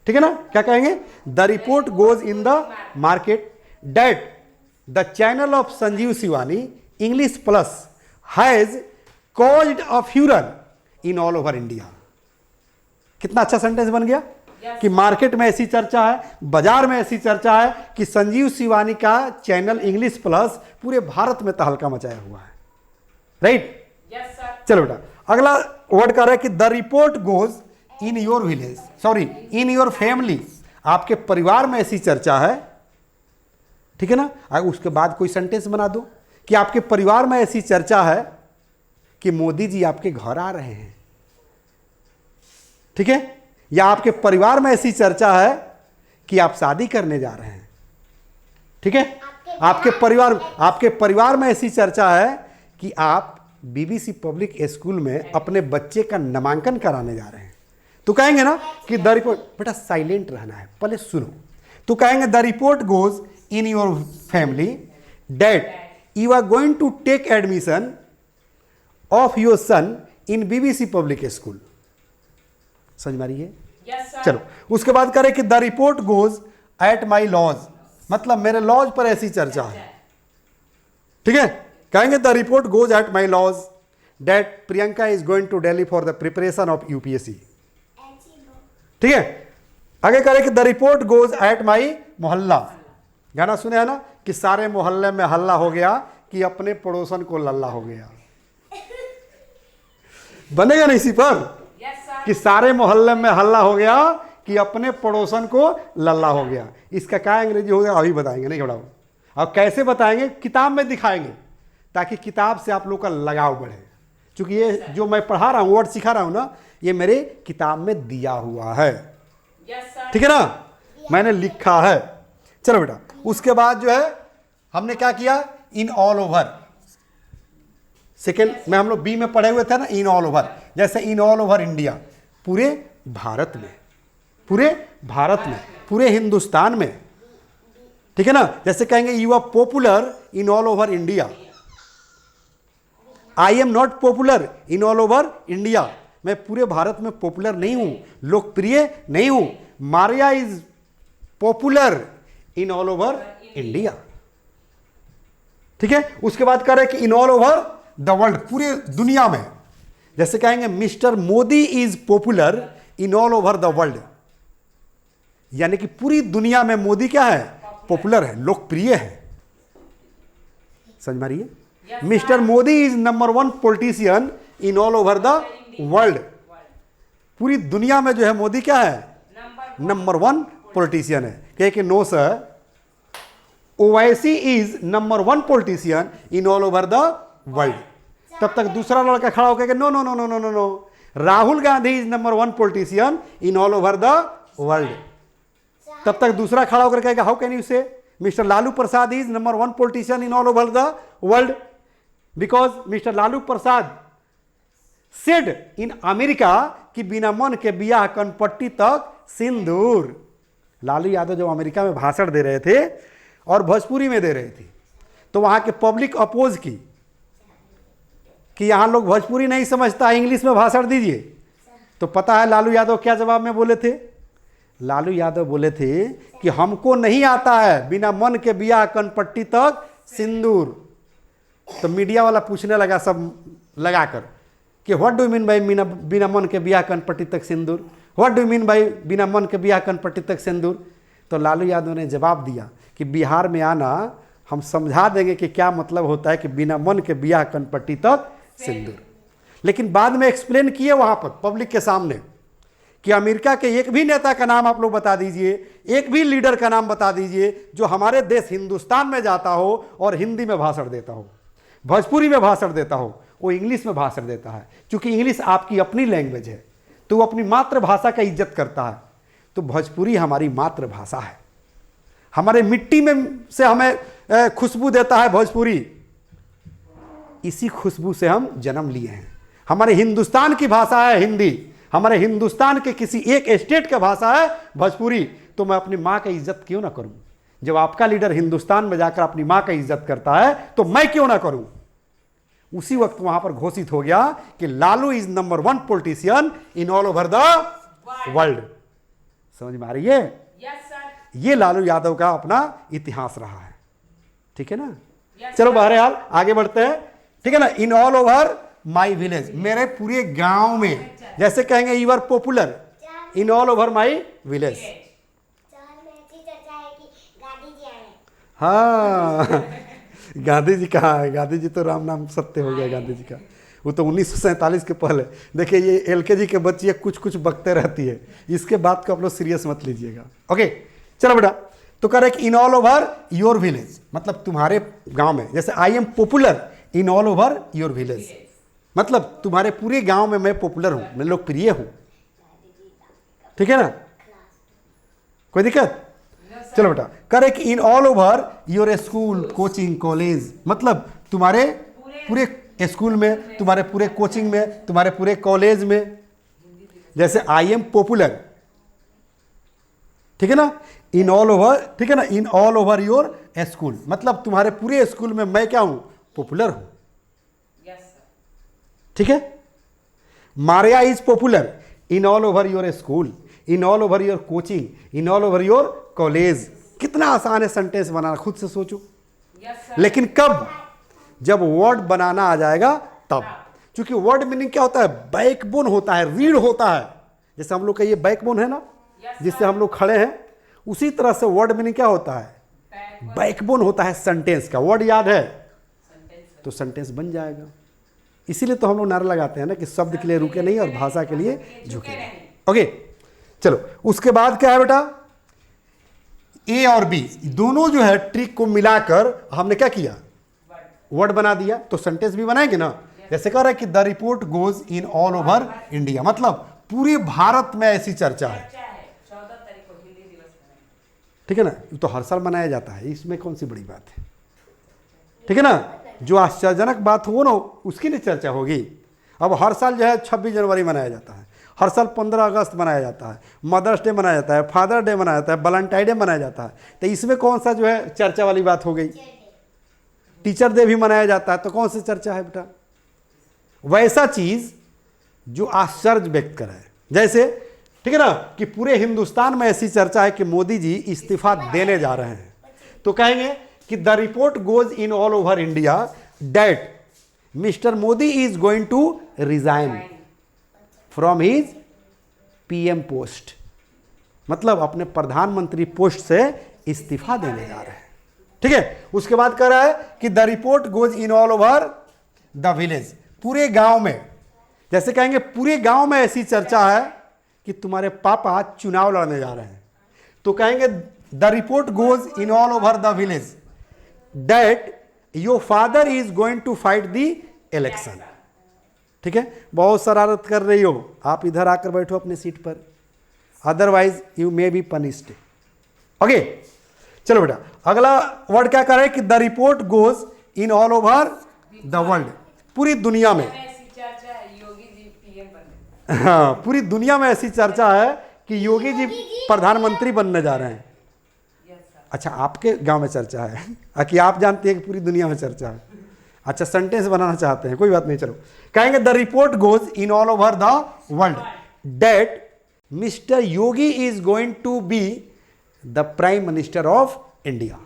ठीक है ना, क्या कहेंगे, the report goes in the market debt the channel of Sanjeev Shivani English plus has called a furan in all over India. कितना अच्छा सेंटेंस बन गया कि मार्केट में ऐसी चर्चा है, बाजार में ऐसी चर्चा है कि संजीव शिवानी का चैनल इंग्लिश प्लस पूरे भारत में तहलका मचाया हुआ है, राइट। Yes, sir. चलो बेटा, अगला वर्ड कर रहा है कि the report goes in your village, sorry in your family, आपके परिवार में ऐसी चर्चा है, ठीक है ना। और उसके बाद कोई सेंटेंस बना दो कि आपके परिवार में ऐसी चर्चा है कि मोदी जी आपके घर आ रहे हैं, ठीक है। या आपके परिवार में ऐसी चर्चा है कि आप शादी करने जा रहे हैं, ठीक है। आपके परिवार में ऐसी चर्चा है कि आप बीबीसी पब्लिक स्कूल में अपने बच्चे का नामांकन कराने जा रहे हैं। तो कहेंगे ना कि द रिपोर्ट, बेटा साइलेंट रहना है, पहले सुनो। तो कहेंगे the report goes in your family that you are going to take admission of your son in BBC public school. समझ में आ रही है? Yes, sir. चलो उसके बाद करें कि the report goes at my lodge, मतलब मेरे लॉज पर ऐसी चर्चा है, ठीक है। कहेंगे the report goes at my lodge that Priyanka is going to Delhi for the preparation of UPSC, ठीक है। आगे करें कि the report goes at my mohalla. गाना सुने है ना कि सारे मोहल्ले में हल्ला हो गया कि अपने पड़ोसन को लल्ला हो गया। बनेगा ना इसी पर Yes, sir. कि सारे मोहल्ले में हल्ला हो गया कि अपने पड़ोसन को लल्ला हो गया। इसका क्या अंग्रेजी हो गया अभी बताएंगे, नहीं घबराओ। और कैसे बताएंगे, किताब में दिखाएंगे ताकि किताब से आप लोग का लगाव बढ़े। क्योंकि ये जो मैं पढ़ा रहा हूँ, वर्ड सिखा रहा हूँ ना, ये मेरे किताब में दिया हुआ है, Yes, sir. ठीक है ना, मैंने लिखा है। चलो बेटा उसके बाद जो है हमने क्या किया, इन ऑल ओवर। सेकेंड में हम लोग बी में पढ़े हुए थे ना, इन ऑल ओवर। जैसे इन ऑल ओवर इंडिया, पूरे भारत में, पूरे भारत में, पूरे हिंदुस्तान में, ठीक है ना। जैसे कहेंगे you are popular in all over India, I am not popular in all over India, मैं पूरे भारत में पॉपुलर नहीं हूं, लोकप्रिय नहीं हूं। Maria is popular in all over India, ठीक है। उसके बाद करें कि इन ऑल ओवर द वर्ल्ड, पूरे दुनिया में। जैसे कहेंगे mister Modi is popular in all over the world, यानी कि पूरी दुनिया में मोदी क्या है, पॉपुलर है, लोकप्रिय है। समझ में आ रही है? Yes, mister Modi is number 1 politician in all over the world, पूरी दुनिया में जो है मोदी क्या है, नंबर 1 पॉलिटिशियन है। कहे कि no sir, Owaisi is number 1 politician in all over the world. तब तक दूसरा लड़का खड़ा होकर के no no no no no no no, Rahul Gandhi is number 1 politician in all over the world. तब तक दूसरा खड़ा होकर कहेगा how can you say mister Lalu Prasad is number 1 politician in all over the world, because mister Lalu Prasad said in America कि बिना मन के बियाह कनपट्टी तक सिंदूर। लालू यादव जब अमेरिका में भाषण दे रहे थे और भोजपुरी में दे रहे थे, तो वहां के पब्लिक अपोज की कि यहां लोग भोजपुरी नहीं समझता, इंग्लिश में भाषण दीजिए। तो पता है लालू यादव क्या जवाब में बोले थे? लालू यादव बोले थे कि हमको नहीं आता है बिना मन के बियाह कनपट्टी तक सिंदूर। तो मीडिया वाला पूछने लगा सब लगाकर कि व्हाट डू मीन बाई बिना मन के बियाह कनपट्टी तक सिंदूर, व्हाट डू मीन बाई बिना मन के बियाह कनपट्टी तक सिंदूर। तो लालू यादव ने जवाब दिया कि बिहार में आना, हम समझा देंगे कि क्या मतलब होता है कि बिना मन के बियाह कनपट्टी तक सिंदूर। लेकिन बाद में एक्सप्लेन किए वहां पर पब्लिक के सामने कि अमेरिका के एक भी नेता का नाम आप लोग बता दीजिए, एक भी लीडर का नाम बता दीजिए जो हमारे देश हिंदुस्तान में जाता हो और हिंदी में भाषण देता हो, भोजपुरी में भाषण देता हो, वो इंग्लिश में भाषण देता है। क्योंकि इंग्लिश आपकी अपनी लैंग्वेज है, तो वो अपनी मातृभाषा का इज्जत करता है। तो भोजपुरी हमारी मातृभाषा है, हमारे मिट्टी में से हमें खुशबू देता है भोजपुरी, इसी खुशबू से हम जन्म लिए हैं। हमारे हिंदुस्तान की भाषा है हिंदी, हमारे हिंदुस्तान के किसी एक स्टेट का भाषा है भोजपुरी। तो मैं अपनी माँ का इज्जत क्यों ना करूं? जब आपका लीडर हिंदुस्तान में जाकर अपनी माँ का इज्जत करता है तो मैं क्यों ना करूं? उसी वक्त वहां पर घोषित हो गया कि Lalu is number 1 politician in all over the world. समझ में आ रही है? Yes, sir. ये लालू यादव का अपना इतिहास रहा है, ठीक है ना। Yes, चलो sir. बहरहाल आगे बढ़ते हैं, ठीक है ना। In all over my village, मेरे पूरे गांव में। जैसे कहेंगे you are popular in all over my village. शहर में ऐसी चर्चा है कि गांधी जी आए हैं। हाँ गांधी जी कहाँ है? गांधी जी तो राम नाम सत्य हो गया गांधी जी का। वो तो 1947 के पहले। देखिए ये एलकेजी के बच्चे कुछ कुछ बकते रहती है, इसके बात को आप लोग सीरियस मत लीजिएगा। ओके चलो बेटा, तो कह रहे कि इन ऑल ओवर योर विलेज, मतलब तुम्हारे गांव में, जैसे I am popular in all over your village, मतलब तुम्हारे पूरे गांव में मैं पॉपुलर हूं, मैं लोकप्रिय हूं। ठीक है ना, कोई दिक्कत? चलो बेटा, करे कि इन all over your school coaching college, मतलब तुम्हारे पूरे स्कूल में, तुम्हारे पूरे कोचिंग में, तुम्हारे पूरे कॉलेज में। जैसे आई एम पॉपुलर, ठीक है ना, इन ऑल ओवर, ठीक है ना, in all over your school, मतलब तुम्हारे पूरे स्कूल में मैं क्या हूं? पॉपुलर हूं। ठीक है। Maria is popular in all over your school, in all over your coaching, in all over your college. कितना आसान है सेंटेंस बनाना, खुद से सोचो। लेकिन कब? जब वर्ड बनाना आ जाएगा तब। क्योंकि वर्ड मीनिंग क्या होता है? बैकबोन होता है, रीढ़ होता है। जैसे हम लोग का ये बैकबोन है ना, जिससे हम लोग खड़े हैं, उसी तरह से वर्ड मीनिंग क्या होता है? बैकबोन होता है सेंटेंस का। वर्ड याद है तो सेंटेंस बन जाएगा। इसीलिए तो हम लोग नारा लगाते हैं ना कि शब्द के लिए रुके नहीं और भाषा के लिए झुके नहीं। ओके चलो, उसके बाद क्या है बेटा? ए और बी दोनों जो है ट्रिक को मिलाकर हमने क्या किया? वर्ड बना दिया। तो सेंटेंस भी बनाएंगे ना। जैसे कह रहा है कि the report goes in all over India, मतलब पूरे भारत में ऐसी चर्चा है। 14 तारीख को हिंदी दिवस मनाएंगे। ठीक है ना, ये तो हर साल मनाया जाता है, इसमें कौन सी बड़ी बात है? ठीक है ना, जो आश्चर्यजनक बात हो ना उसकी नहीं चर्चा होगी। अब हर साल जो है 26 जनवरी मनाया जाता है, हर साल 15 अगस्त मनाया जाता है, मदर्स डे मनाया जाता है, फादर डे मनाया जाता है, वैलेंटाइन डे मनाया जाता है। तो इसमें कौन सा जो है चर्चा वाली बात हो गई? टीचर डे भी मनाया जाता है, तो कौन सी चर्चा है बेटा? वैसा चीज जो आश्चर्य व्यक्त करे। जैसे ठीक है ना कि पूरे हिंदुस्तान में ऐसी चर्चा है कि मोदी जी इस्तीफा देने जा रहे हैं, तो कहेंगे कि the report goes in all over India that mister Modi is going to resign from his PM post, मतलब अपने प्रधानमंत्री पोस्ट से इस्तीफा देने जा रहे हैं। ठीक है। उसके बाद कह रहा है कि the report goes in all over the village, पूरे गांव में। जैसे कहेंगे पूरे गांव में ऐसी चर्चा है कि तुम्हारे पापा चुनाव लड़ने जा रहे हैं, तो कहेंगे the report goes in all over the village that your father is going to fight the election. ठीक है। बहुत शरारत कर रही हो आप, इधर आकर बैठो अपने सीट पर, otherwise you may be punished. Okay चलो बेटा, अगला वर्ड क्या कर रहा है कि the report goes in all over the world, पूरी दुनिया में। ऐसी चर्चा है योगी जी पीएम बनने। हाँ, पूरी दुनिया में ऐसी चर्चा है कि योगी जी प्रधानमंत्री बनने जा रहे हैं। अच्छा, आपके गांव में चर्चा है कि आप जानते हैं कि पूरी दुनिया में चर्चा है? अच्छा, सेंटेंस बनाना चाहते हैं, कोई बात नहीं। चलो, कहेंगे the report goes in all over the world that mister Yogi is going to be the prime minister of India.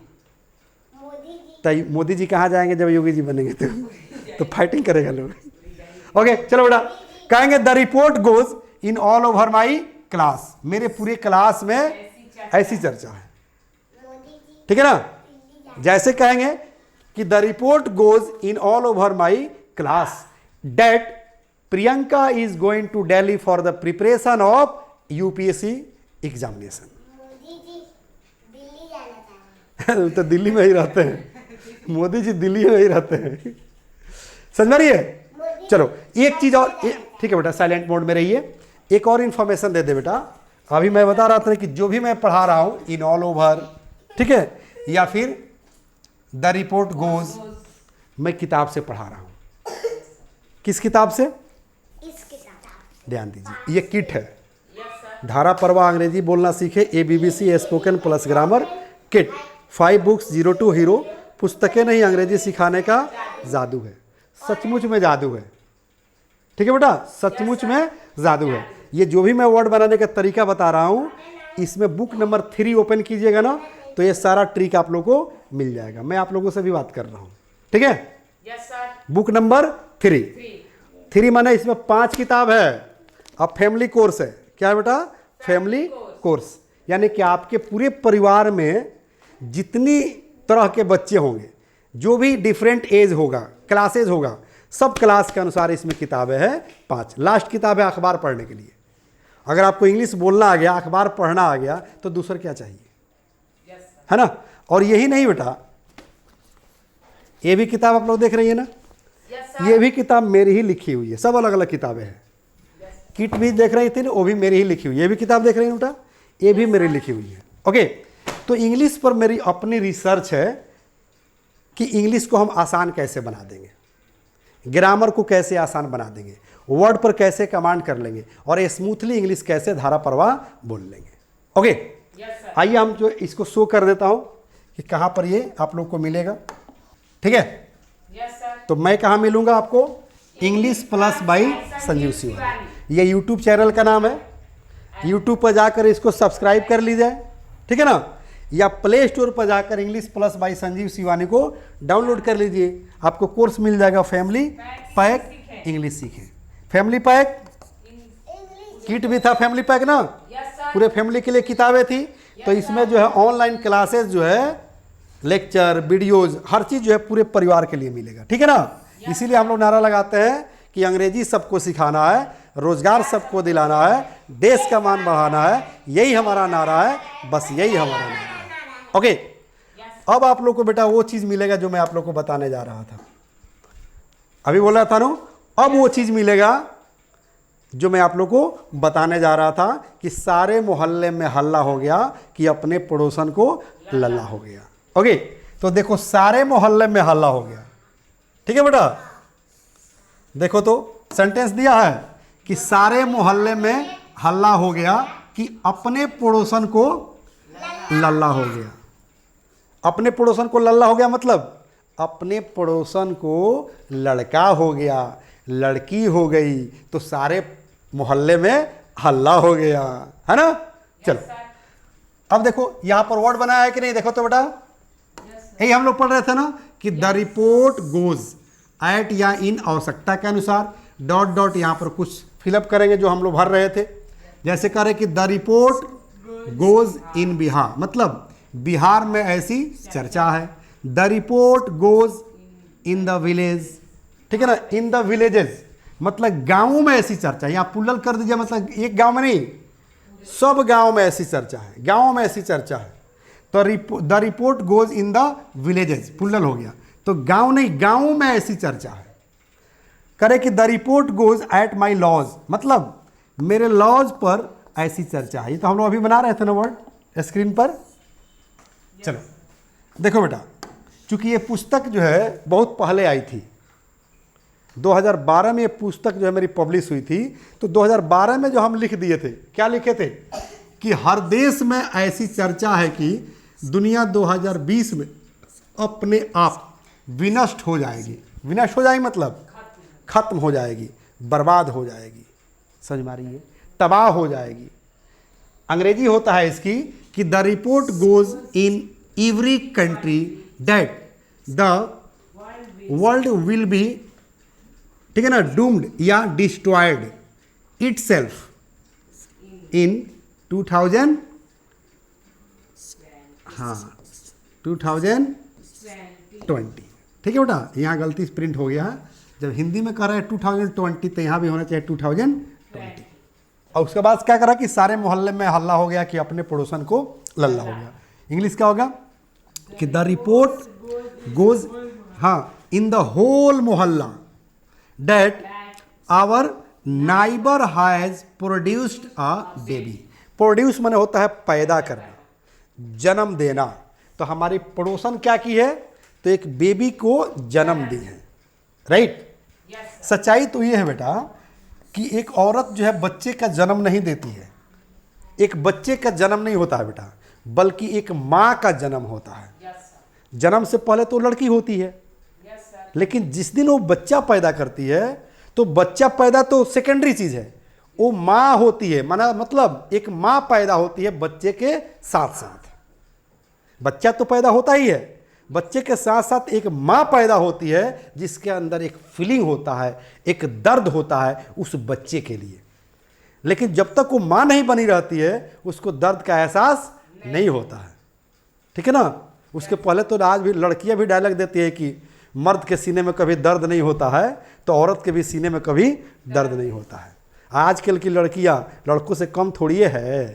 तो मोदी जी कहाँ जाएंगे जब योगी जी बनेंगे? तो फाइटिंग करेगा लोग। ओके चलो बेटा, कहेंगे the report goes in all over my class, मेरे पूरे क्लास में ऐसी चर्चा है। ठीक है ना। जैसे कहेंगे कि the report goes in all over my class that Priyanka is going to Delhi for the preparation of UPSC examination. Modi ji Delhi जाना था। तो दिल्ली में ही रहते हैं, मोदी जी दिल्ली में ही रहते हैं। समझ में रही है? चलो एक चीज और, ठीक है बेटा, साइलेंट मोड में रहिए। एक और इंफॉर्मेशन दे दे बेटा। अभी मैं बता रहा था कि जो भी मैं पढ़ा रहा हूं इन ऑल ओवर, ठीक है, या फिर द रिपोर्ट गोज, मैं किताब से पढ़ा रहा हूं। किस किताब से? इस किताब। ध्यान दीजिए, ये किट है, धारा परवा अंग्रेजी बोलना सीखे ABBC spoken plus grammar kit, 5 books 0 to hero. पुस्तकें नहीं, अंग्रेजी सिखाने का जादू है। सचमुच में जादू है। ठीक है बेटा, सचमुच में जादू है। ये जो भी मैं वर्ड बनाने का तरीका बता रहा हूं, इसमें बुक नंबर 3 ओपन कीजिएगा ना, तो ये सारा ट्रिक आप लोगों को मिल जाएगा। मैं आप लोगों से भी बात कर रहा हूं। ठीक है। Yes sir. बुक नंबर 3 माने इसमें 5 किताब है। अब फैमिली कोर्स है। क्या है बेटा? फैमिली कोर्स, यानी कि आपके पूरे परिवार में जितनी तरह के बच्चे होंगे, जो भी डिफरेंट एज होगा, क्लासेज होगा, सब क्लास के अनुसार इसमें किताबें हैं 5। लास्ट किताब है अखबार पढ़ने के लिए। अगर आपको इंग्लिश बोलना आ गया, अखबार पढ़ना आ गया, तो दूसरा क्या चाहिए? है ना। और यही नहीं बेटा, ये भी किताब आप लोग देख रही है ना, ये भी किताब मेरी ही लिखी हुई है। सब अलग अलग किताबें हैं। किट भी देख रही थी ना, वो भी मेरी ही लिखी हुई है। ये भी किताब देख रही है बेटा, ये भी मेरी लिखी हुई है। ओके, तो इंग्लिश पर मेरी अपनी रिसर्च है कि इंग्लिश को हम आसान कैसे बना देंगे, ग्रामर को कैसे आसान बना देंगे, वर्ड पर कैसे कमांड कर लेंगे, और स्मूथली इंग्लिश कैसे धारा प्रवाह बोल लेंगे। ओके, आइए हम जो इसको शो कर देता हूं कि कहां पर ये आप लोग को मिलेगा। ठीक है, तो मैं कहां मिलूंगा आपको? English plus by Sanjeev Shivani. ये यूट्यूब चैनल का नाम है। यूट्यूब पर जाकर इसको सब्सक्राइब कर लीजिए, ठीक है ना, या प्ले स्टोर पर जाकर English plus by Sanjeev Shivani को डाउनलोड कर लीजिए। आपको कोर्स मिल जाएगा फैमिली पैक इंग्लिश सीखें। फैमिली पैक किट भी था, फैमिली पैक ना, पूरे फैमिली के लिए किताबें थी। तो इसमें जो है ऑनलाइन क्लासेस जो है, लेक्चर, वीडियोज, हर चीज़ जो है पूरे परिवार के लिए मिलेगा। ठीक है ना। इसीलिए हम लोग नारा लगाते हैं कि अंग्रेजी सबको सिखाना है, रोजगार सबको दिलाना है, देश का मान बढ़ाना है। यही हमारा नारा है, बस यही हमारा नारा है। ओके, अब आप लोग को बेटा वो चीज़ मिलेगा जो मैं आप लोग को बताने जा रहा था। अभी बोल रहा था ना, अब वो चीज़ मिलेगा जो मैं आप लोग को बताने जा रहा था कि सारे मोहल्ले में हल्ला हो गया कि अपने पड़ोसन को लल्ला हो गया। ओके, तो देखो सारे मोहल्ले में हल्ला हो गया। ठीक है बेटा, देखो तो सेंटेंस दिया है कि सारे मोहल्ले में हल्ला हो गया कि अपने पड़ोसन को लल्ला हो गया। अपने पड़ोसन को लल्ला हो गया मतलब अपने पड़ोसन को लड़का हो गया, लड़की हो गई, तो सारे मोहल्ले में हल्ला हो गया, है ना। चलो अब देखो यहां पर वर्ड बनाया है कि नहीं, देखो तो बेटा, यही हम लोग पढ़ रहे थे ना कि द रिपोर्ट गोज एट या इन आवश्यकता के अनुसार डॉट डॉट यहां पर कुछ फिलअप करेंगे जो हम लोग भर रहे थे। जैसे करें कि द रिपोर्ट गोज इन बिहार, मतलब बिहार में ऐसी चर्चा है। The report goes in the village, ठीक है ना, इन द विलेजेस मतलब गांवों में ऐसी चर्चा है। यहाँ पुल्लल कर दीजिए, मतलब एक गांव में नहीं, सब गांव में ऐसी चर्चा है, गांव में ऐसी चर्चा है। तो the report goes in the villages, पुल्लल हो गया, तो गांव नहीं, गांवों में ऐसी चर्चा है। करे कि the report goes at my lodge, मतलब मेरे लॉज पर ऐसी चर्चा है। ये तो हम लोग अभी बना रहे थे ना वर्ड स्क्रीन पर। चलो देखो बेटा, चूंकि ये पुस्तक जो है बहुत पहले आई थी, 2012 में ये पुस्तक जो है मेरी पब्लिश हुई थी, तो 2012 में जो हम लिख दिए थे, क्या लिखे थे कि हर देश में ऐसी चर्चा है कि दुनिया 2020 में अपने आप विनष्ट हो जाएगी। विनष्ट हो जाएगी मतलब खत्म हो जाएगी, बर्बाद हो जाएगी, समझ में आ रही है, तबाह हो जाएगी। अंग्रेजी होता है इसकी कि the report goes in every country that the world will be, ठीक है ना, डूम्ड या डिस्ट्रॉयड इटसेल्फ इन 2000, हाँ 2020। ठीक है बेटा, यहाँ गलती प्रिंट हो गया है, जब हिंदी में कह रहा है 2020 तो यहाँ भी होना चाहिए 2020। और उसके बाद क्या करा कि सारे मोहल्ले में हल्ला हो गया कि अपने पड़ोसन को लल्ला हो गया। इंग्लिश क्या होगा कि द रिपोर्ट गोज, हाँ, in the whole mohalla that our neighbour has produced a baby. Produce माने होता है पैदा करना, जन्म देना। तो हमारी पड़ोसन क्या की है, तो एक बेबी को जन्म दी है, राइट। सच्चाई तो ये है बेटा कि एक औरत जो है बच्चे का जन्म नहीं देती है, एक बच्चे का जन्म नहीं होता है बेटा, बल्कि एक माँ का जन्म होता है। जन्म से पहले तो लड़की होती है, लेकिन जिस दिन वो बच्चा पैदा करती है, तो बच्चा पैदा तो सेकेंडरी चीज है, वो माँ होती है, मतलब एक माँ पैदा होती है बच्चे के साथ साथ। बच्चा तो पैदा होता ही है, बच्चे के साथ साथ एक माँ पैदा होती है जिसके अंदर एक फीलिंग होता है, एक दर्द होता है उस बच्चे के लिए। लेकिन जब तक वो माँ नहीं बनी रहती है, उसको दर्द का एहसास नहीं होता है, ठीक है ना। उसके पहले तो आज भी लड़कियां भी डायलॉग देती है कि मर्द के सीने में कभी दर्द नहीं होता है तो औरत के भी सीने में कभी दर्द नहीं होता है। आजकल की लड़कियां लड़कों से कम थोड़ी है।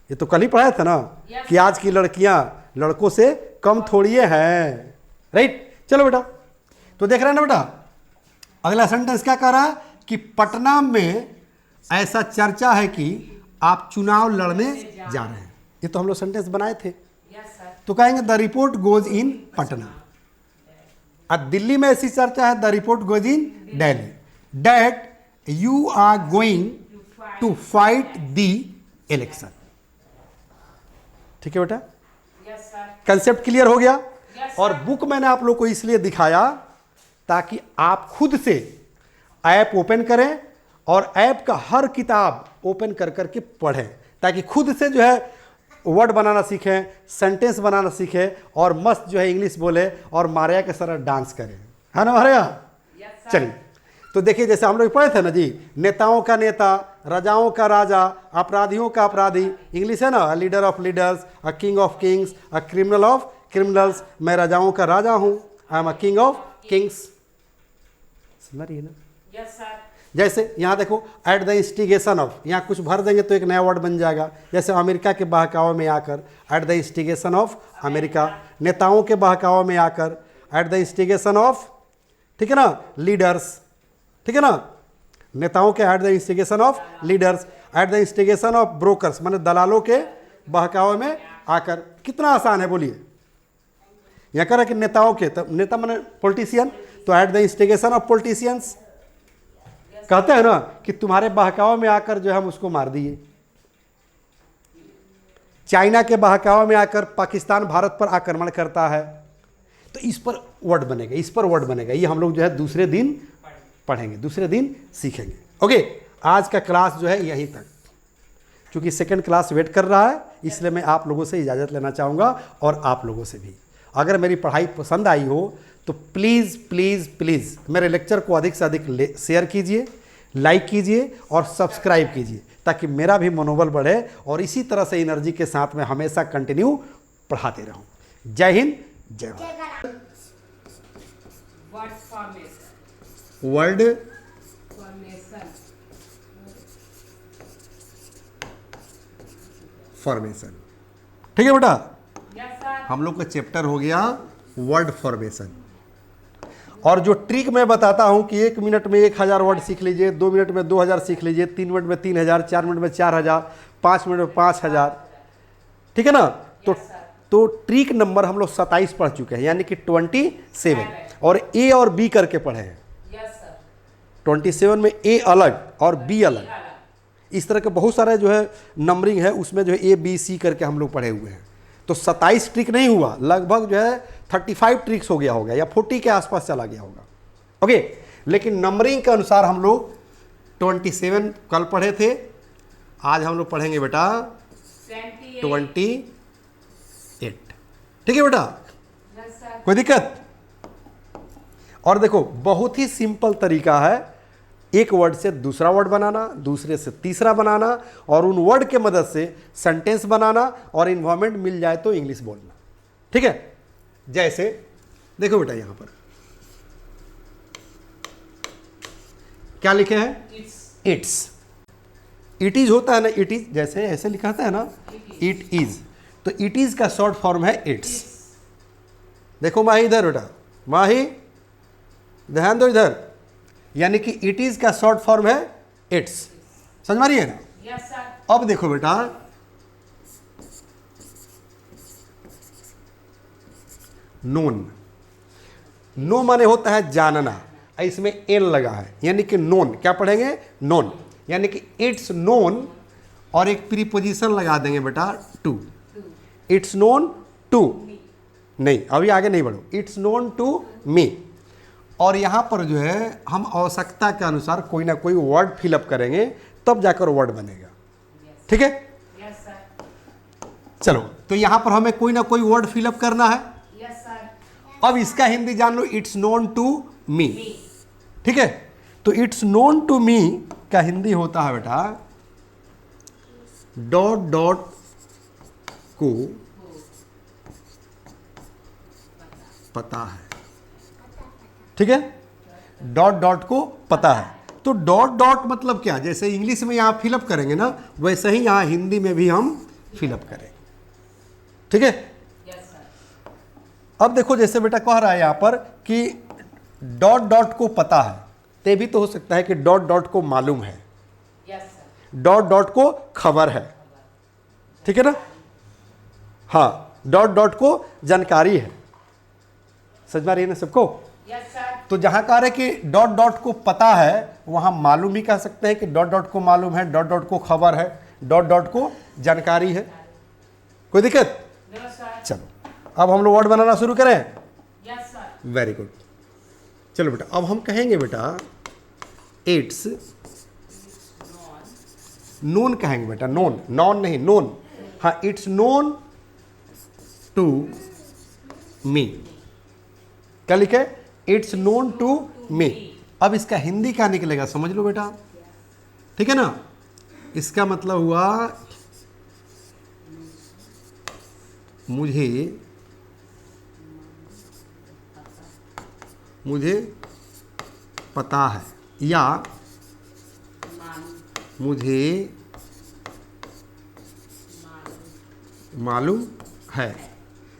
ये तो कल ही पढ़ाया था ना कि आज की लड़कियां लड़कों से कम थोड़ी हैं। राइट, चलो बेटा, तो देख रहे हैं ना बेटा, अगला सेंटेंस क्या कह रहा है कि पटना में ऐसा चर्चा है कि आप चुनाव लड़ने जा रहे हैं। ये तो हम लोग सेंटेंस बनाए थे। तो कहेंगे the report goes in Patna. अब दिल्ली में ऐसी चर्चा है, the report goes in Delhi that you are going to fight the election. ठीक है बेटा, कंसेप्ट क्लियर हो गया। और बुक मैंने आप लोग को इसलिए दिखाया ताकि आप खुद से ऐप ओपन करें और ऐप का हर किताब ओपन कर करके पढ़ें, ताकि खुद से जो है वर्ड बनाना सीखें, सेंटेंस बनाना सीखें और मस्त जो है इंग्लिश बोले और मारिया के तरह डांस करें, है ना मारिया? चलिए, तो देखिए जैसे हम लोग पढ़े थे ना जी, नेताओं का नेता, राजाओं का राजा, अपराधियों का अपराधी। इंग्लिश है ना, leader of leaders, a king of Kings, a criminal of criminals. मैं राजाओं का राजा हूं, I am a king of Kings. समझ रही है ना? जैसे यहाँ देखो, एट द इंस्टिगेशन ऑफ, यहाँ कुछ भर देंगे तो एक नया वर्ड बन जाएगा। जैसे अमेरिका के बहकावे में आकर, at the instigation of America. नेताओं के बहकावे में आकर, एट द इंस्टिगेशन ऑफ, ठीक है ना, लीडर्स। ठीक है ना, नेताओं के at the instigation of leaders, at the instigation of brokers, माने दलालों के बहकावे में आकर। कितना आसान है बोलिए। यहाँ कह रहा कि नेताओं के, तो नेता माने पॉलिटिशियन, तो at the instigation of politicians. कहते हैं ना कि तुम्हारे बहकावे में आकर जो है हम उसको मार दिए। चाइना के बहकावे में आकर पाकिस्तान भारत पर आक्रमण करता है, तो इस पर वर्ड बनेगा, इस पर वर्ड बनेगा। ये हम लोग जो है दूसरे दिन पढ़ेंगे, दूसरे दिन सीखेंगे। ओके, आज का क्लास जो है यहीं तक। क्योंकि सेकंड क्लास वेट कर रहा है, इसलिए मैं आप लोगों से इजाज़त लेना चाहूँगा और आप लोगों से भी। अगर मेरी पढ़ाई पसंद आई हो तो प्लीज़ प्लीज़ प्लीज़ मेरे लेक्चर को अधिक से अधिक शेयर कीजिए, लाइक कीजिए और सब्सक्राइब कीजिए, ताकि मेरा भी मनोबल बढ़े और इसी तरह से एनर्जी के साथ में हमेशा कंटिन्यू पढ़ाते रहूं। जय हिंद, जय भारत। Word formation. ठीक है बेटा, हम लोग का चैप्टर हो गया वर्ड फॉर्मेशन। और जो ट्रिक मैं बताता हूं कि 1 मिनट में 1000 वर्ड सीख लीजिए, 2 मिनट में 2000 सीख लीजिए, 3 मिनट में 3000, 4 मिनट में 4000, 5 मिनट में 5000। ठीक है ना? तो ट्रिक नंबर हम लोग 27 पढ़ चुके हैं, यानी कि 27, और ए और बी करके पढ़े हैं। 27 में ए अलग और बी अलग, इस तरह के बहुत सारे जो है नंबरिंग है, उसमें जो है ए बी सी करके हम लोग पढ़े हुए हैं। तो 27 ट्रिक नहीं हुआ, लगभग जो है 35 ट्रिक्स हो गया होगा या 40 के आसपास चला गया होगा। ओके, लेकिन नंबरिंग के अनुसार हम लोग 27 कल पढ़े थे, आज हम लोग पढ़ेंगे बेटा 28। ठीक है बेटा, कोई दिक्कत? और देखो बहुत ही सिंपल तरीका है, एक वर्ड से दूसरा वर्ड बनाना, दूसरे से तीसरा बनाना, और उन वर्ड के मदद से सेंटेंस बनाना, और इन्वायरमेंट मिल जाए तो इंग्लिश बोलना। ठीक है? जैसे देखो बेटा, यहां पर क्या लिखे हैं? इट्स। इट इज होता है ना, इट इज जैसे ऐसे लिखा था है ना, इट इज, तो इट इज का शॉर्ट फॉर्म है इट्स। देखो माही इधर बेटा, माही ध्यान दो इधर, यानी कि इट इज का शॉर्ट फॉर्म है इट्स। समझ में आ रही है ना? Yes sir. अब देखो बेटा, नोन। नो माने होता है जानना, इसमें एल लगा है, यानी कि नोन। क्या पढ़ेंगे? नोन, यानी कि इट्स नोन, और एक प्रीपोजिशन लगा देंगे बेटा टू। इट्स नोन टू, नहीं अभी आगे नहीं बढ़ो, इट्स नोन टू मी। और यहाँ पर जो है हम आवश्यकता के अनुसार कोई ना कोई वर्ड फिलअप करेंगे, तब जाकर वर्ड बनेगा। ठीक है? Yes sir. चलो, तो यहाँ पर हमें कोई ना कोई वर्ड फिलअप करना है। Yes sir. अब इसका हिंदी जान लो, इट्स नोन टू मी। ठीक है? तो इट्स नोन टू मी का हिंदी होता है बेटा डॉट डॉट को पता है, ठीक है, डॉट डॉट को पता है। तो डॉट डॉट मतलब क्या, जैसे इंग्लिश में यहाँ फिलअप करेंगे ना, वैसे ही यहाँ हिंदी में भी हम फिलअप करेंगे, ठीक है। अब देखो जैसे बेटा कह रहा है यहाँ पर कि डॉट डॉट को पता है, तो भी तो हो सकता है कि डॉट डॉट को मालूम है, डॉट डॉट को खबर है, ठीक है ना, हाँ, डॉट डॉट को जानकारी है। समझ में आ रही है ना सबको? तो जहां कह रहे कि डॉट डॉट को पता है, वहां मालूम भी कह सकते हैं कि डॉट डॉट को मालूम है, डॉट डॉट को खबर है, डॉट डॉट को जानकारी है। कोई दिक्कत? चलो अब हम लोग वर्ड बनाना शुरू करें। Very good. चलो बेटा अब हम कहेंगे बेटा इट्स नोन, कहेंगे बेटा नोन, नॉन नहीं नोन, हाँ, इट्स नोन टू मी। क्या लिखे? It's known to me. अब इसका हिंदी क्या निकलेगा समझ लो बेटा, ठीक है ना। इसका मतलब हुआ मुझे पता है, या मुझे मालूम है,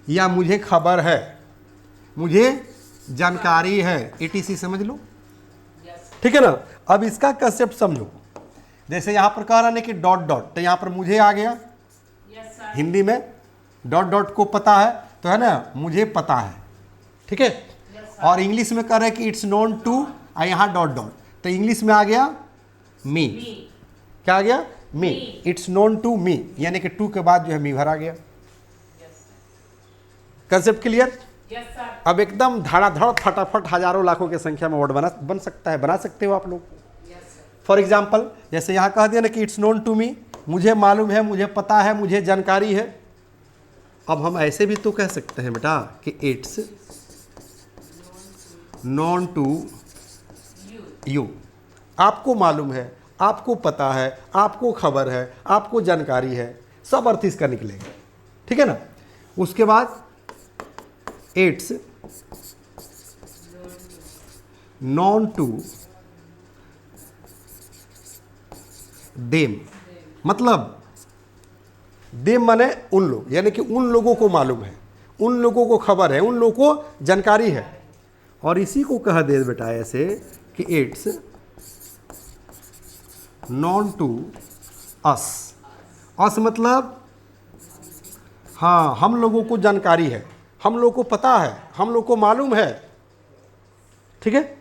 या मुझे खबर है, मुझे जानकारी है, ETC समझ लो, ठीक है ना। अब इसका कंसेप्ट समझो। जैसे यहां पर कह रहा है कि डॉट डॉट, तो यहां पर मुझे आ गया, हिंदी में डॉट डॉट को पता है, तो है ना मुझे पता है, ठीक है। और इंग्लिश में कह रहे हैं कि इट्स नोन टू, यहाँ डॉट डॉट, तो इंग्लिश में आ गया मी। क्या आ गया? मी। इट्स नोन टू मी, यानी कि टू के बाद जो है मी भरा गया। Concept clear? अब एकदम धड़ाधड़ फटाफट हजारों लाखों की संख्या में वर्ड बन सकता है, बना सकते हो आप लोग। फॉर एग्जाम्पल जैसे यहाँ कह दिया ना कि इट्स नोन टू मी, मुझे मालूम है, मुझे पता है, मुझे जानकारी है। अब हम ऐसे भी तो कह सकते हैं बेटा कि इट्स नोन टू यू, आपको मालूम है, आपको पता है, आपको खबर है, आपको जानकारी है, सब अर्थ इसका निकलेगा, ठीक है ना। उसके बाद इट्स नॉन टू देम, मतलब देम माने उन लोग, यानी कि उन लोगों को मालूम है, उन लोगों को खबर है, उन लोगों को जानकारी है। और इसी को कह दे बेटा ऐसे कि इट्स नॉन टू अस। अस मतलब हाँ, हम लोगों को जानकारी है, हम लोग को पता है, हम लोग को मालूम है, ठीक है।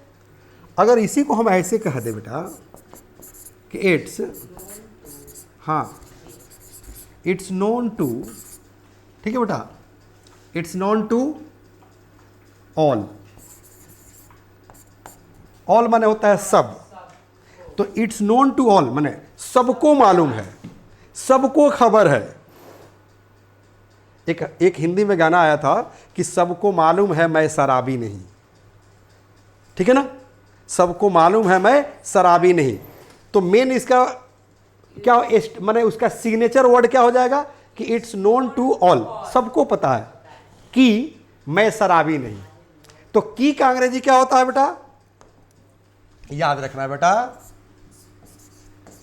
अगर इसी को हम ऐसे कह दे बेटा कि इट्स, हाँ, इट्स नोन टू, ठीक है बेटा, it's known to all. All माने होता है सब, तो इट्स नोन टू ऑल माने सबको मालूम है, सबको खबर है। एक हिंदी में गाना आया था कि सबको मालूम है मैं शराबी नहीं, ठीक है ना, सबको मालूम है मैं शराबी नहीं। तो मेन इसका क्या माने उसका सिग्नेचर वर्ड क्या हो जाएगा कि इट्स नोन टू ऑल, सबको पता है कि मैं शराबी नहीं। तो की का अंग्रेजी क्या होता है बेटा, याद रखना है बेटा,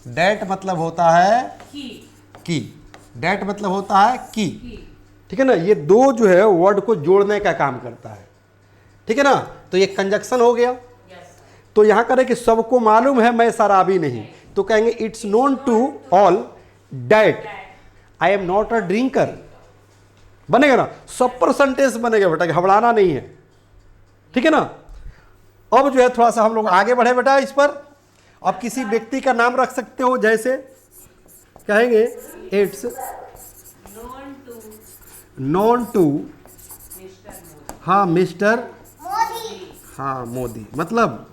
डेट मतलब होता है की, डेट मतलब होता है की, ठीक है ना। ये दो जो है वर्ड को जोड़ने का काम करता है, ठीक है ना। तो ये कंजक्शन हो गया। तो यहां करें कि सबको मालूम है मैं शराबी नहीं, तो कहेंगे it's known to all that I am not a drinker. बनेगा ना, 100% बनेगा बेटा, घबराना नहीं है, ठीक है ना। अब जो है थोड़ा सा हम लोग आगे बढ़े बेटा इस पर। अब किसी व्यक्ति का नाम रख सकते हो, जैसे कहेंगे इट्स नोन टू, हाँ, मिस्टर मोदी। हाँ मोदी, मतलब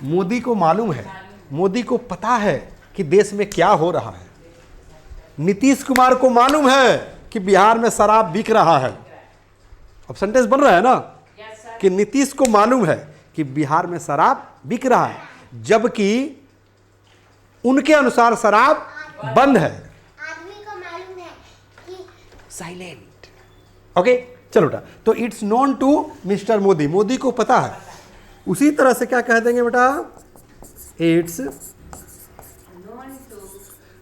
मोदी को मालूम है, मोदी को पता है कि देश में क्या हो रहा है। नीतीश कुमार को मालूम है कि बिहार में शराब बिक रहा है। अब सेंटेंस बन रहा है ना कि नीतीश को मालूम है कि बिहार में शराब बिक रहा है, जबकि उनके अनुसार शराब बंद है। आदमी को मालूम है कि साइलेंट, ओके। चलो बेटा, तो it's known to mister Modi, Modi को पता है। उसी तरह से क्या कह देंगे बेटा, it's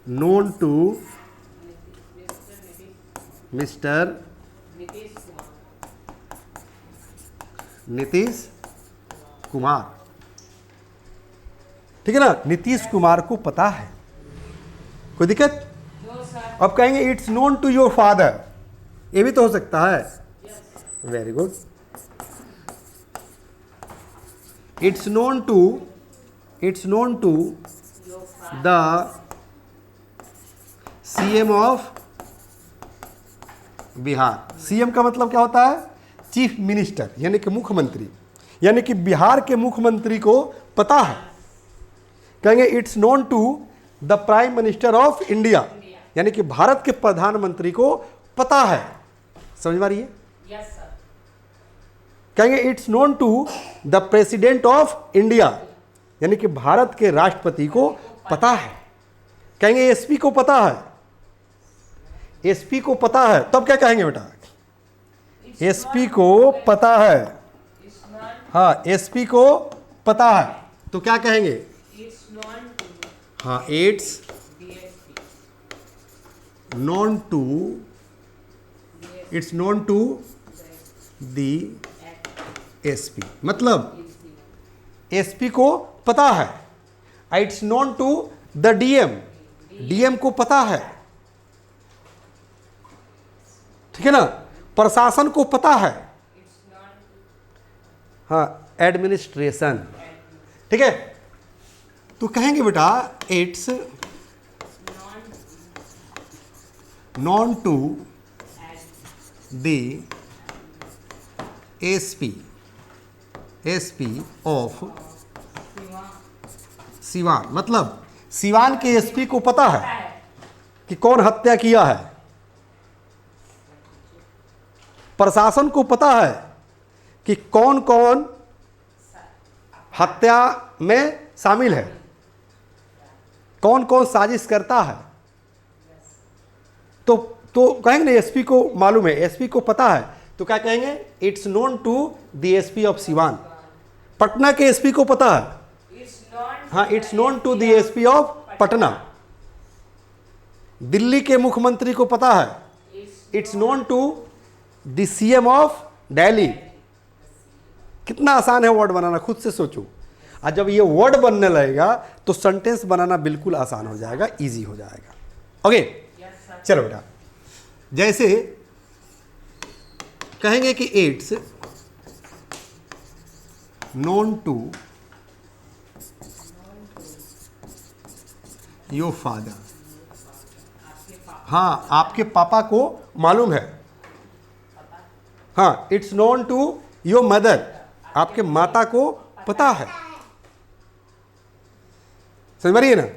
known to mister Nitish Kumar. ठीक है ना, नीतीश कुमार को पता है, कोई दिक्कत? अब कहेंगे it's known to your father, ये भी तो हो सकता है। Very good. It's known to the CM of Bihar. CM का मतलब क्या होता है? चीफ मिनिस्टर, यानी कि मुख्यमंत्री, यानी कि बिहार के मुख्यमंत्री को पता है। कहेंगे it's known to the prime minister of India, यानी कि भारत के प्रधानमंत्री को पता है। समझ में आ रही है? Yes, sir. कहेंगे it's known to the president of India, यानी कि भारत के राष्ट्रपति को पता है। कहेंगे एसपी को पता है, एसपी को पता है, तब क्या कहेंगे बेटा? एसपी को पता है। हाँ, एसपी को पता है, तो क्या कहेंगे? हाँ, it's known to the SP, मतलब एसपी को पता है। It's known to the DM, DM को पता है। ठीक है ना, प्रशासन को पता है। हाँ, एडमिनिस्ट्रेशन। ठीक है, तो कहेंगे बेटा it's known to the SP of Siwan, मतलब सिवान के एसपी को पता है कि कौन हत्या किया है। प्रशासन को पता है कि कौन कौन हत्या में शामिल है, कौन कौन साजिश करता है। तो कहेंगे ना एसपी को मालूम है, एसपी को पता है, तो क्या कहेंगे? It's known to the SP of Siwan. Patna के एसपी को पता है। हाँ, it's known to the SP of Patna. Delhi के मुख्यमंत्री को पता है। It's known to the CM of Delhi. कितना आसान है वर्ड बनाना, खुद से सोचो। और जब ये वर्ड बनने लगेगा तो सेंटेंस बनाना बिल्कुल आसान हो जाएगा, इजी हो जाएगा। ओके, चलो बेटा, जैसे कहेंगे कि it's known to your father. हाँ, आपके पापा को मालूम है। हाँ, it's known to your mother, आपके माता को पता है। समझ में रही है ना?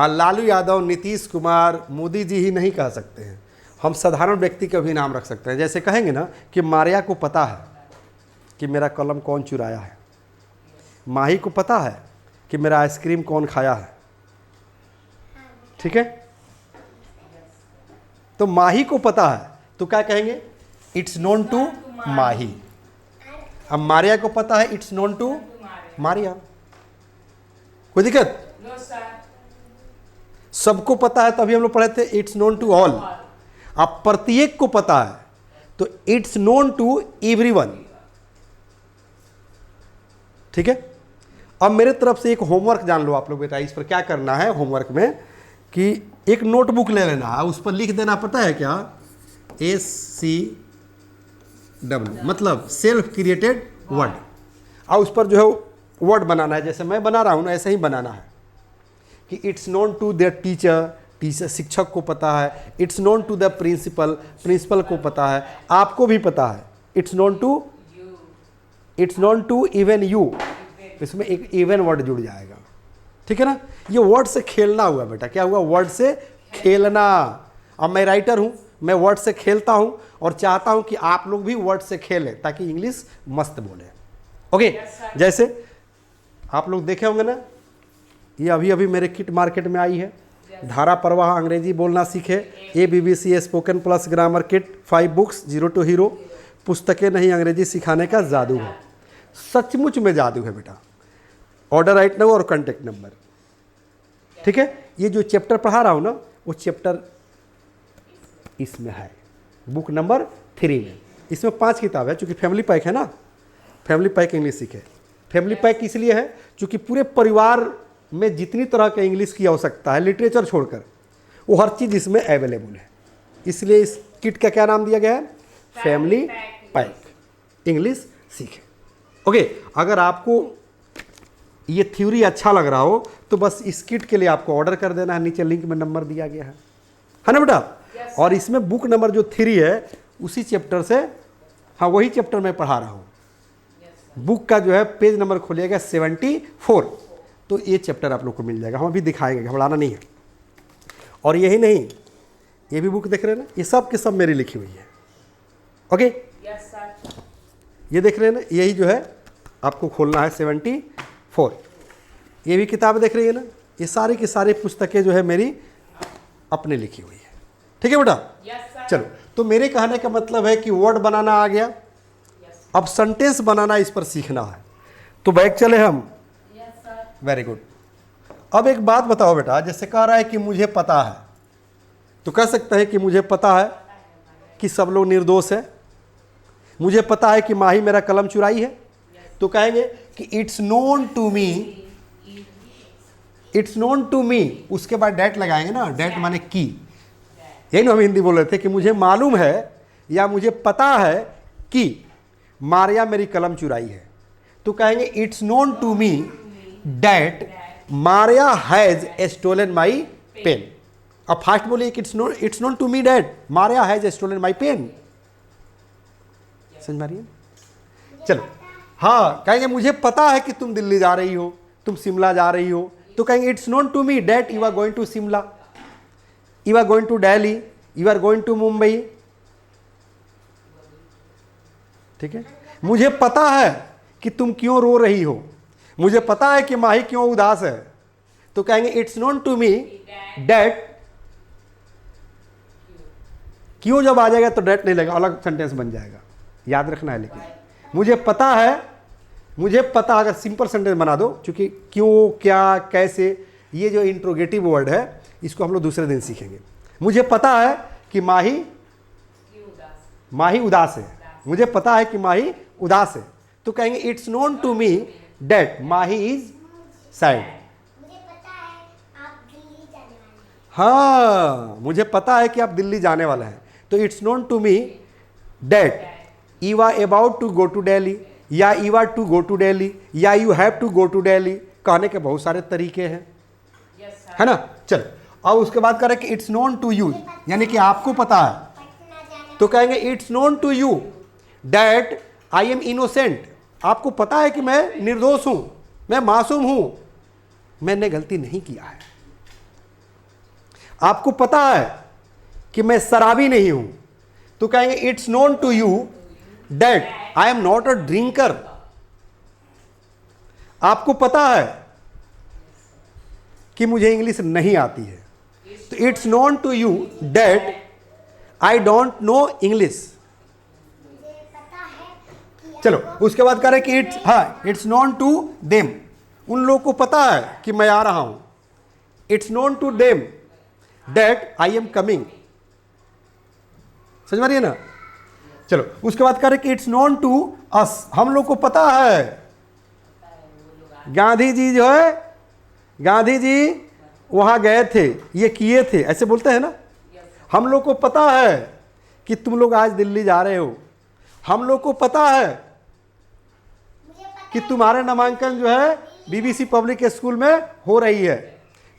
लालू यादव, नीतीश कुमार, मोदी जी ही नहीं कह सकते हैं, हम साधारण व्यक्ति का भी नाम रख सकते हैं। जैसे कहेंगे ना कि मारिया को पता है कि मेरा कलम कौन चुराया है, माही को पता है कि मेरा आइसक्रीम कौन खाया है। ठीक है, तो माही को पता है, तो क्या कहेंगे? इट्स नोन टू माही। अब मारिया को पता है, इट्स नोन टू मारिया। कोई दिक्कत? सबको पता है, तभी हम लोग पढ़े थे इट्स नोन टू ऑल। अब प्रत्येक को पता है, तो इट्स नोन टू एवरीवन। ठीक है, अब मेरे तरफ से एक होमवर्क जान लो आप लोग बेटा। इस पर क्या करना है होमवर्क में कि एक नोटबुक ले लेना है, उस पर लिख देना, पता है क्या? SCW, मतलब सेल्फ क्रिएटेड वर्ड। और उस पर जो है वर्ड बनाना है, जैसे मैं बना रहा हूँ ना, ऐसे ही बनाना है कि it's known to their teacher, शिक्षक को पता है। It's known to the principal, principal को पता है, आपको भी पता है। It's known to even you, इसमें एक इवन वर्ड जुड़ जाएगा। ठीक है ना, ये वर्ड से खेलना हुआ बेटा। क्या हुआ? वर्ड से खेलना। अब मैं राइटर हूँ, मैं वर्ड से खेलता हूँ और चाहता हूँ कि आप लोग भी वर्ड से खेलें ताकि इंग्लिश मस्त बोले। ओके, जैसे आप लोग देखे होंगे ना, ये अभी अभी मेरे किट मार्केट में आई है, धारा प्रवाह अंग्रेजी बोलना सीखे, ABBC spoken plus grammar kit 5 books, 0 to hero, पुस्तकें नहीं अंग्रेजी सिखाने का जादू है। सचमुच में जादू है बेटा। ऑर्डर राइट नाउ और कॉन्टेक्ट नंबर, ठीक है। ये जो चैप्टर पढ़ा रहा हूँ ना, वो चैप्टर इसमें है, बुक नंबर 3 में। इसमें 5 किताब है, चूँकि फैमिली पैक है ना, फैमिली पैक इंग्लिश सीखे। फैमिली पैक इसलिए है क्योंकि पूरे परिवार में जितनी तरह के इंग्लिश की आवश्यकता है, लिटरेचर छोड़कर, वो हर चीज़ इसमें अवेलेबल है। इसलिए इस किट का क्या नाम दिया गया है? फैमिली पैक इंग्लिश सीखे। ओके, अगर आपको ये थ्योरी अच्छा लग रहा हो तो बस इस किट के लिए आपको ऑर्डर कर देना है, नीचे लिंक में नंबर दिया गया है ना बेटा। और इसमें बुक नंबर जो 3 है उसी चैप्टर से, हाँ वही चैप्टर मैं पढ़ा रहा हूँ। बुक का जो है पेज नंबर खोलिएगा 74, तो ये चैप्टर आप लोग को मिल जाएगा। हम अभी दिखाएंगे, घबराना नहीं है। और यही नहीं, ये भी बुक देख रहे हैं ना, ये सब के सब मेरी लिखी हुई है। ओके, ये देख रहे हैं ना, यही जो है आपको खोलना है 74। ये भी किताब देख रही है ना, ये सारी की सारी पुस्तकें जो है मेरी अपने लिखी हुई है। ठीक है बेटा, चलो। तो मेरे कहने का मतलब है कि वर्ड बनाना आ गया, अब सेंटेंस बनाना इस पर सीखना है। तो बैक चले हम। Very good. अब एक बात बताओ बेटा, जैसे कह रहा है कि मुझे पता है, तो कह सकते हैं कि मुझे पता है कि सब लोग निर्दोष है, मुझे पता है कि माही मेरा कलम चुराई है। तो कहेंगे कि it's known to me, it's known to me, उसके बाद डैट लगाएंगे ना, डैट माने की। यही ना हम हिंदी बोल रहे थे कि मुझे मालूम है या मुझे पता है कि मारिया मेरी कलम चुराई है। तो कहेंगे it's known to me that Maria has stolen my pen. अब फास्ट बोलिए, it's known to me that Maria has stolen my pen. समझ में आ रही है? चलो, हाँ कहेंगे मुझे पता है कि तुम दिल्ली जा रही हो, तुम शिमला जा रही हो। तो कहेंगे it's known to me that you are going to Shimla, you are going to Delhi, you are going to Mumbai. ठीक है, मुझे पता है कि तुम क्यों रो रही हो, मुझे पता है कि माही क्यों उदास है। तो कहेंगे it's known to me that, क्यों जब आ जाएगा तो डैट नहीं लगेगा, अलग सेंटेंस बन जाएगा, याद रखना है। लेकिन मुझे पता है, मुझे पता, अगर सिंपल सेंटेंस बना दो, क्योंकि क्यों, क्या, कैसे, ये जो इंट्रोगेटिव वर्ड है इसको हम लोग दूसरे दिन सीखेंगे। मुझे पता है कि माही उदास है, मुझे पता है कि माही उदास है। तो कहेंगे it's known to me that Mahi is sad. मुझे पता है आप दिल्ली जाने वाले हैं। हाँ, मुझे पता है कि आप दिल्ली जाने वाला है। तो it's known to me that you are about to go to Delhi, या you are to go to Delhi, या you have to go to Delhi. कहने के बहुत सारे तरीके हैं, है ना। चल, अब उसके बाद करें कि इट्स नोन टू यू, यानी कि आपको पता है। तो कहेंगे it's known to you that I am innocent. आपको पता है कि मैं निर्दोष हूं, मैं मासूम हूं, मैंने गलती नहीं किया है। आपको पता है कि मैं शराबी नहीं हूं। तो कहेंगे it's known to you that I am not a drinker. आपको पता है कि मुझे इंग्लिश नहीं आती है। तो it's known to you that I don't know English. चलो, उसके बाद करें कि इट्स, हाँ, इट्स नोन टू देम, उन लोगों को पता है कि मैं आ रहा हूं। It's known to them that I am coming. समझ में आ रही है ना। चलो, उसके बाद करें कि इट्स नोन टू अस, हम लोग को पता है। गांधी जी जो है, गांधी जी वहां गए थे, ये किए थे, ऐसे बोलते हैं ना। हम लोग को पता है कि तुम लोग आज दिल्ली जा रहे हो, हम लोग को पता है कि तुम्हारे नामांकन जो है बीबीसी पब्लिक स्कूल में हो रही है।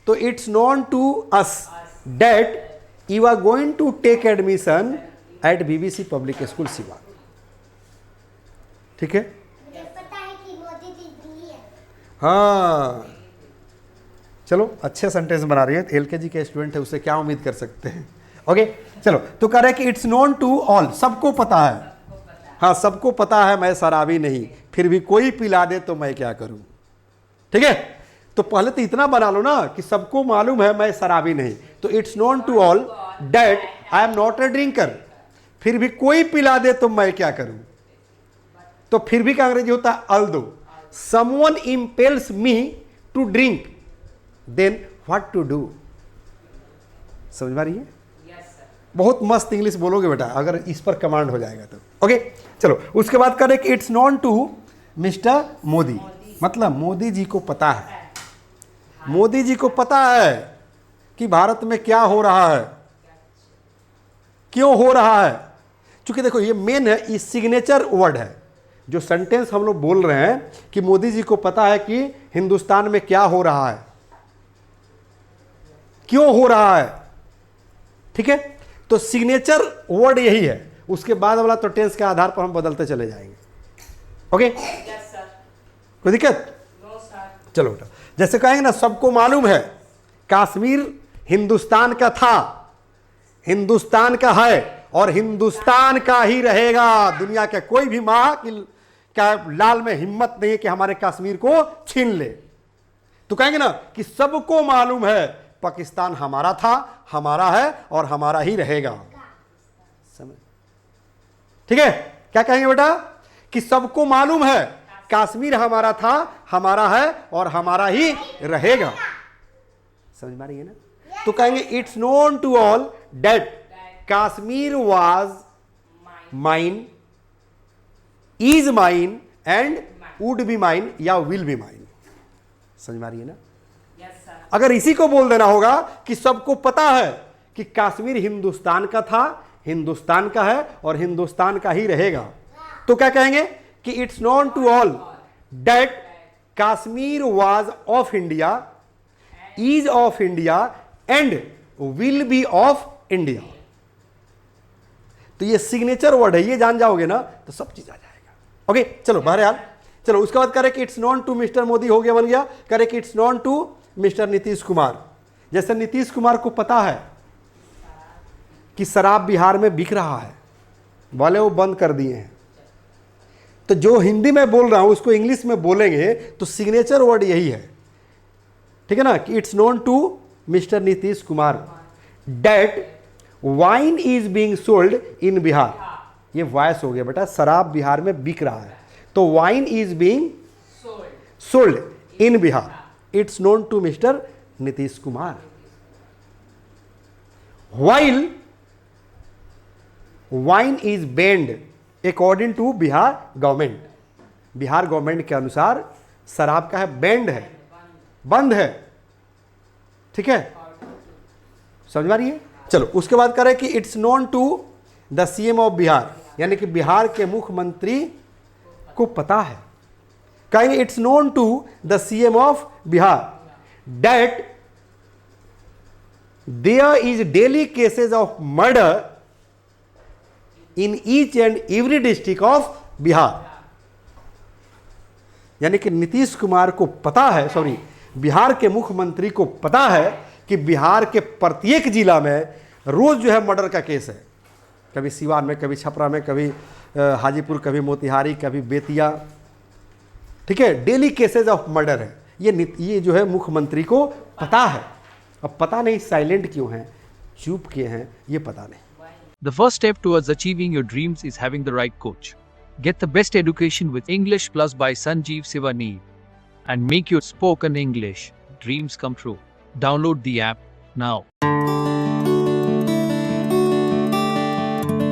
तो it's known to us that you are going to take admission at BBC public school Shiva. ठीक है, मुझे पता है कि मोदी जी दिल्ली है। हाँ, चलो, अच्छे सेंटेंस बना रही है। एलकेजी के स्टूडेंट है, उससे क्या उम्मीद कर सकते हैं। ओके, चलो, तो कह रहे कि इट्स नोन टू ऑल, सबको पता है। हाँ, सबको पता है मैं शराबी नहीं, फिर भी कोई पिला दे तो मैं क्या करूं। ठीक है, तो पहले तो इतना बना लो ना कि सबको मालूम है मैं शराबी नहीं, तो it's known to all that I am not a drinker. फिर भी कोई पिला दे तो मैं क्या करूं, तो फिर भी क्या अंग्रेजी होता है although someone impels me to drink then what to do. समझ में आ रही है? बहुत मस्त इंग्लिश बोलोगे बेटा अगर इस पर कमांड हो जाएगा तो। ओके चलो उसके बाद करें कि it's known to mister Modi, मतलब मोदी जी को पता है, मोदी जी को पता है कि भारत में क्या हो रहा है, क्यों हो रहा है। क्योंकि देखो ये मेन है, ये सिग्नेचर वर्ड है जो सेंटेंस हम लोग बोल रहे हैं कि मोदी जी को पता है कि हिंदुस्तान में क्या हो रहा है, क्यों हो रहा है। ठीक है, तो सिग्नेचर वर्ड यही है, उसके बाद वाला तो टेंस के आधार पर हम बदलते चले जाएंगे। ओके कोई दिक्कत? चलो बेटा, जैसे कहेंगे ना सबको मालूम है कश्मीर हिंदुस्तान का था, हिंदुस्तान का है और हिंदुस्तान का ही रहेगा। दुनिया के कोई भी मां क्या लाल में हिम्मत नहीं है कि हमारे कश्मीर को छीन ले। तो कहेंगे ना कि सबको मालूम है पाकिस्तान हमारा था, हमारा है और हमारा ही रहेगा। समझ? ठीक है, क्या कहेंगे बेटा कि सबको मालूम है कश्मीर हमारा था, हमारा है और हमारा ही रहेगा। समझ में आ रही है ना? तो कहेंगे it's known to all that Kashmir was mine, is mine and would be mine या विल बी माइन। समझ में आ रही है ना? अगर इसी को बोल देना होगा कि सबको पता है कि कश्मीर हिंदुस्तान का था, हिंदुस्तान का है और हिंदुस्तान का ही रहेगा, तो क्या कहेंगे कि it's known to all that Kashmir was of India, is of India and will be of India. तो ये सिग्नेचर वर्ड है, ये जान जाओगे ना तो सब चीज आ जाएगा। ओके चलो बहरहाल, चलो उसके बाद करें कि it's known to mister Modi हो गया, बन गया। करें कि it's known to mister Nitish Kumar. जैसे नीतीश कुमार को पता है कि शराब बिहार में बिक रहा है, बोले वो बंद कर दिए हैं, तो जो हिंदी में बोल रहा हूं उसको इंग्लिश में बोलेंगे तो सिग्नेचर वर्ड यही है। ठीक है ना, कि it's known to mister Nitish Kumar that wine is being sold in Bihar. ये वॉइस हो गया बेटा, शराब बिहार में बिक रहा है, तो wine is being sold in Bihar, it's known to mister Nitish Kumar. while wine is banned according to Bihar government, Bihar government के अनुसार शराब का है बैंड है, बंद है। ठीक है, समझ में आ रही है? चलो उसके बाद करें कि it's known to the CM of Bihar, यानी कि बिहार के मुख्यमंत्री को पता है। कहेंगे it's known to the CM of Bihar that there is daily cases of murder in each and every district of Bihar. यानी कि नीतीश कुमार को पता है, सॉरी बिहार के मुख्यमंत्री को पता है कि बिहार के प्रत्येक जिला में रोज जो है मर्डर का केस है, कभी सिवान में, कभी छपरा में, कभी हाजीपुर, कभी मोतिहारी, कभी बेतिया। ठीक है, डेली केसेस ऑफ मर्डर है। ये जो है मुख्यमंत्री को पता है। अब पता नहीं साइलेंट क्यों हैं, चुप किए हैं, ये पता नहीं। The first step towards achieving your dreams is having the right coach. Get the best education with English Plus by Sanjeev Sivaneer and make your spoken English dreams come true. Download the app now.